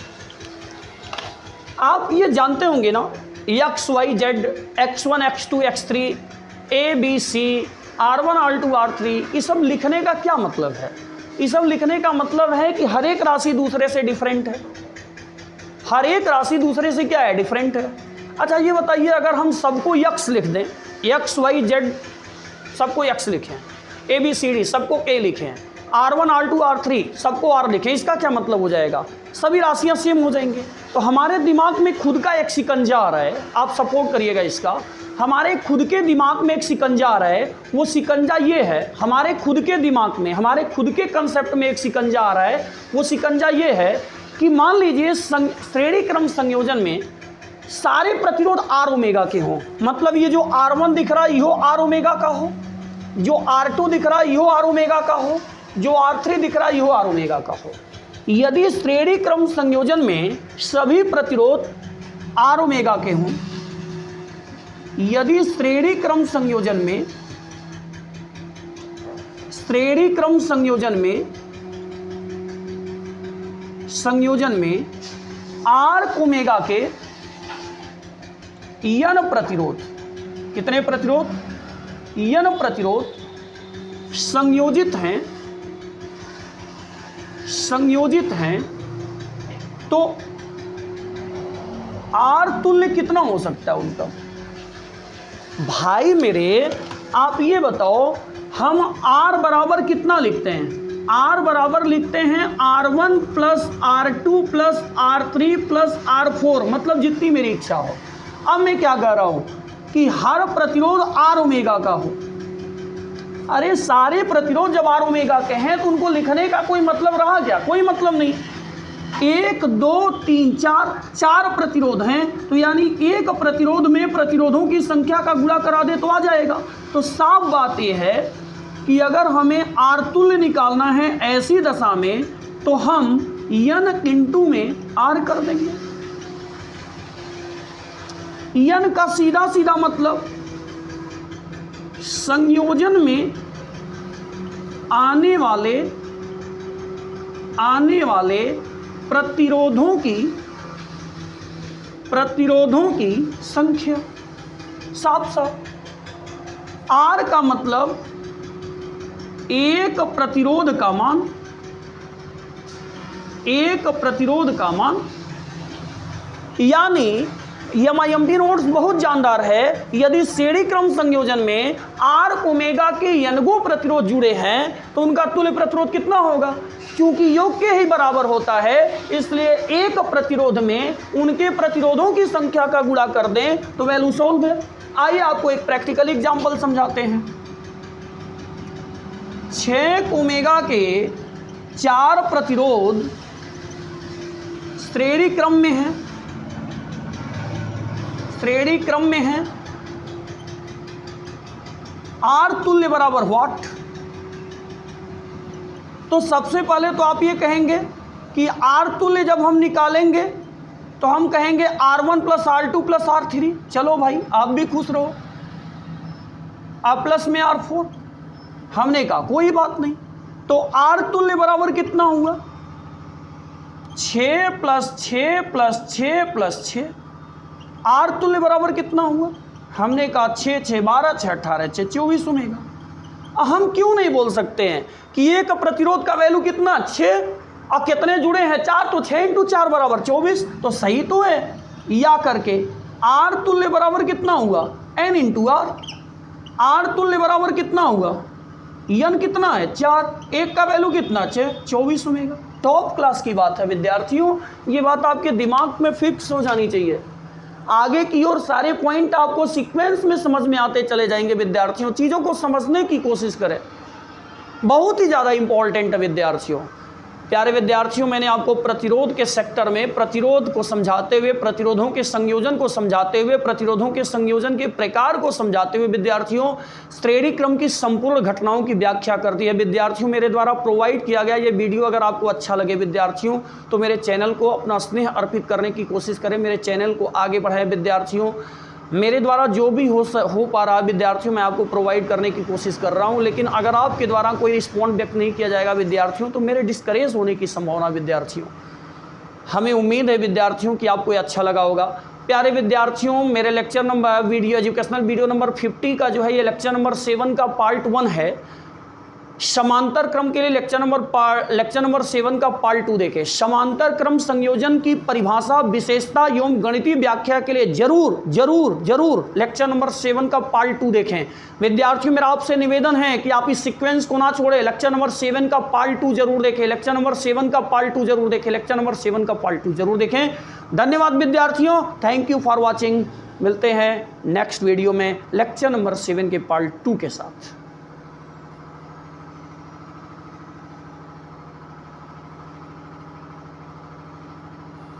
आप ये जानते होंगे ना, x y z x1 x2 x3 a b c R1 R2 R3, ये सब लिखने का क्या मतलब है। ये सब लिखने का मतलब है कि हर एक राशि दूसरे से डिफरेंट है, हर एक राशि दूसरे से क्या है, डिफरेंट है। अच्छा ये बताइए, अगर हम सबको x लिख दें, x y z सबको x लिखें, a b c d सबको a लिखें, R1 R2 R3 सबको R लिखें, इसका क्या मतलब हो जाएगा, सभी राशियां सेम हो जाएंगे। तो हमारे दिमाग में खुद का एक शिकंजा आ रहा है, आप सपोर्ट करिएगा इसका। हमारे खुद के दिमाग में एक शिकंजा आ रहा है, वो शिकंजा ये है, हमारे खुद के दिमाग में, हमारे खुद के कंसेप्ट में एक शिकंजा आ रहा है, वो शिकंजा ये है कि मान लीजिए श्रेणी क्रम संयोजन में सारे प्रतिरोध R ओमेगा के हों, मतलब ये जो R1 दिख रहा है यो R ओमेगा का हो, जो R2 दिख रहा है यो R ओमेगा का हो, जो R3 दिख रहा है यो R ओमेगा का हो। यदि श्रेणी क्रम संयोजन में सभी प्रतिरोध R ओमेगा के हों, यदि श्रेणी क्रम संयोजन में R ओमेगा के n प्रतिरोध, कितने प्रतिरोध, n प्रतिरोध संयोजित हैं, तो R तुल्य कितना हो सकता है उनका। भाई मेरे आप ये बताओ, हम R बराबर कितना लिखते हैं, R बराबर लिखते हैं R1 plus R2 plus R3 plus R4, मतलब जितनी मेरी इच्छा हो। अब मैं क्या कह रहा हूं कि हर प्रतिरोध R ओमेगा का हो। अरे सारे प्रतिरोध जब R ओमेगा के हैं तो उनको लिखने का कोई मतलब रहा क्या, कोई मतलब नहीं। 1 2 3 4 प्रतिरोध हैं, तो यानी एक प्रतिरोध में प्रतिरोधों की संख्या का गुणा करा दे तो आ जाएगा। तो साफ बात यह है कि अगर हमें R तुल्य निकालना है ऐसी दशा में, तो हम n इंटू में R कर देंगे। n का सीधा सीधा मतलब संयोजन में आने वाले प्रतिरोधों की संख्या। साफ साफ R का मतलब एक प्रतिरोध का मान, यानी MIMT नोट्स बहुत जानदार है। यदि श्रेणी क्रम संयोजन में R ओमेगा के n गो प्रतिरोध जुड़े हैं तो उनका तुल्य प्रतिरोध कितना होगा, क्योंकि योग के ही बराबर होता है, इसलिए एक प्रतिरोध में उनके प्रतिरोधों की संख्या का गुणा कर दें तो वैल्यू सॉल्व है। आइए आपको एक प्रैक्टिकल एग्जांपल समझाते हैं। 6 ओमेगा के 4 प्रतिरोध श्रेणी क्रम में है, R तुल्य बराबर व्हाट। तो सबसे पहले तो आप ये कहेंगे कि R तुल्य जब हम निकालेंगे तो हम कहेंगे R1 plus R2 plus R3। चलो भाई आप भी खुश रहो, आप प्लस में R4। हमने कहा कोई बात नहीं, तो R तुल्य बराबर कितना हुआ, 6 प्लस 6 प्लस 6 प्लस 6। R तुल्य बराबर कितना हुआ, हमने कहा 6 6 12 6 18 6 24 ओमेगा। हम क्यों नहीं बोल सकते हैं कि एक प्रतिरोध का वैल्यू कितना 6 और कितने जुड़े हैं 4, तो 6 इंटू 4 बराबर 24, तो सही तो है। या करके R तुल्य बराबर कितना हुआ n इंटू R। R तुल्य बराबर कितना हुआ, n कितना है 4, एक का वैल्यू कितना 6 24 ओमेगा। टॉप क्लास की बात है विद्यार्थियों, ये बात आपके दिमाग में फिक्स हो जानी चाहिए। आगे की ओर सारे पॉइंट आपको सीक्वेंस में समझ में आते चले जाएंगे। विद्यार्थियों चीज़ों को समझने की कोशिश करें, बहुत ही ज़्यादा इंपॉर्टेंट है विद्यार्थियों। प्यारे विद्यार्थियों, मैंने आपको प्रतिरोध के सेक्टर में प्रतिरोध को समझाते हुए, प्रतिरोधों के संयोजन को समझाते हुए, प्रतिरोधों के संयोजन के प्रकार को समझाते हुए विद्यार्थियों श्रेणी क्रम की संपूर्ण घटनाओं की व्याख्या कर दी है। विद्यार्थियों मेरे द्वारा प्रोवाइड किया गया ये वीडियो अगर आपको अच्छा लगे विद्यार्थियों, तो मेरे चैनल को अपना स्नेह अर्पित करने की कोशिश करें, मेरे चैनल को आगे बढ़ाएं। विद्यार्थियों मेरे द्वारा जो भी हो पा रहा है विद्यार्थियों, मैं आपको प्रोवाइड करने की कोशिश कर रहा हूं, लेकिन अगर आपके द्वारा कोई रिस्पॉन्ड व्यक्त नहीं किया जाएगा विद्यार्थियों, तो मेरे डिस्करेज होने की संभावना विद्यार्थियों। हमें उम्मीद है विद्यार्थियों कि आपको अच्छा लगा होगा। प्यारे विद्यार्थियों, मेरे lecture number video educational video number 50 का जो है ये लेक्चर नंबर 7 का पार्ट 1 है। समांतर क्रम के लिए लेक्चर नंबर 7 का पार्ट 2 देखें। समांतर क्रम संयोजन की परिभाषा, विशेषता एवं गणितीय व्याख्या के लिए जरूर जरूर जरूर लेक्चर नंबर 7 का पार्ट 2 देखें। विद्यार्थियों, मेरा आपसे निवेदन है कि आप इस सीक्वेंस को ना छोड़े, लेक्चर नंबर 7 का पार्ट 2 जरूर देखें, लेक्चर नंबर 7 का पार्ट 2 जरूर देखें, लेक्चर नंबर 7 का पार्ट 2 जरूर देखें। धन्यवाद विद्यार्थियों, थैंक यू फॉर वॉचिंग। मिलते हैं नेक्स्ट वीडियो में लेक्चर नंबर 7 के पार्ट 2 के साथ।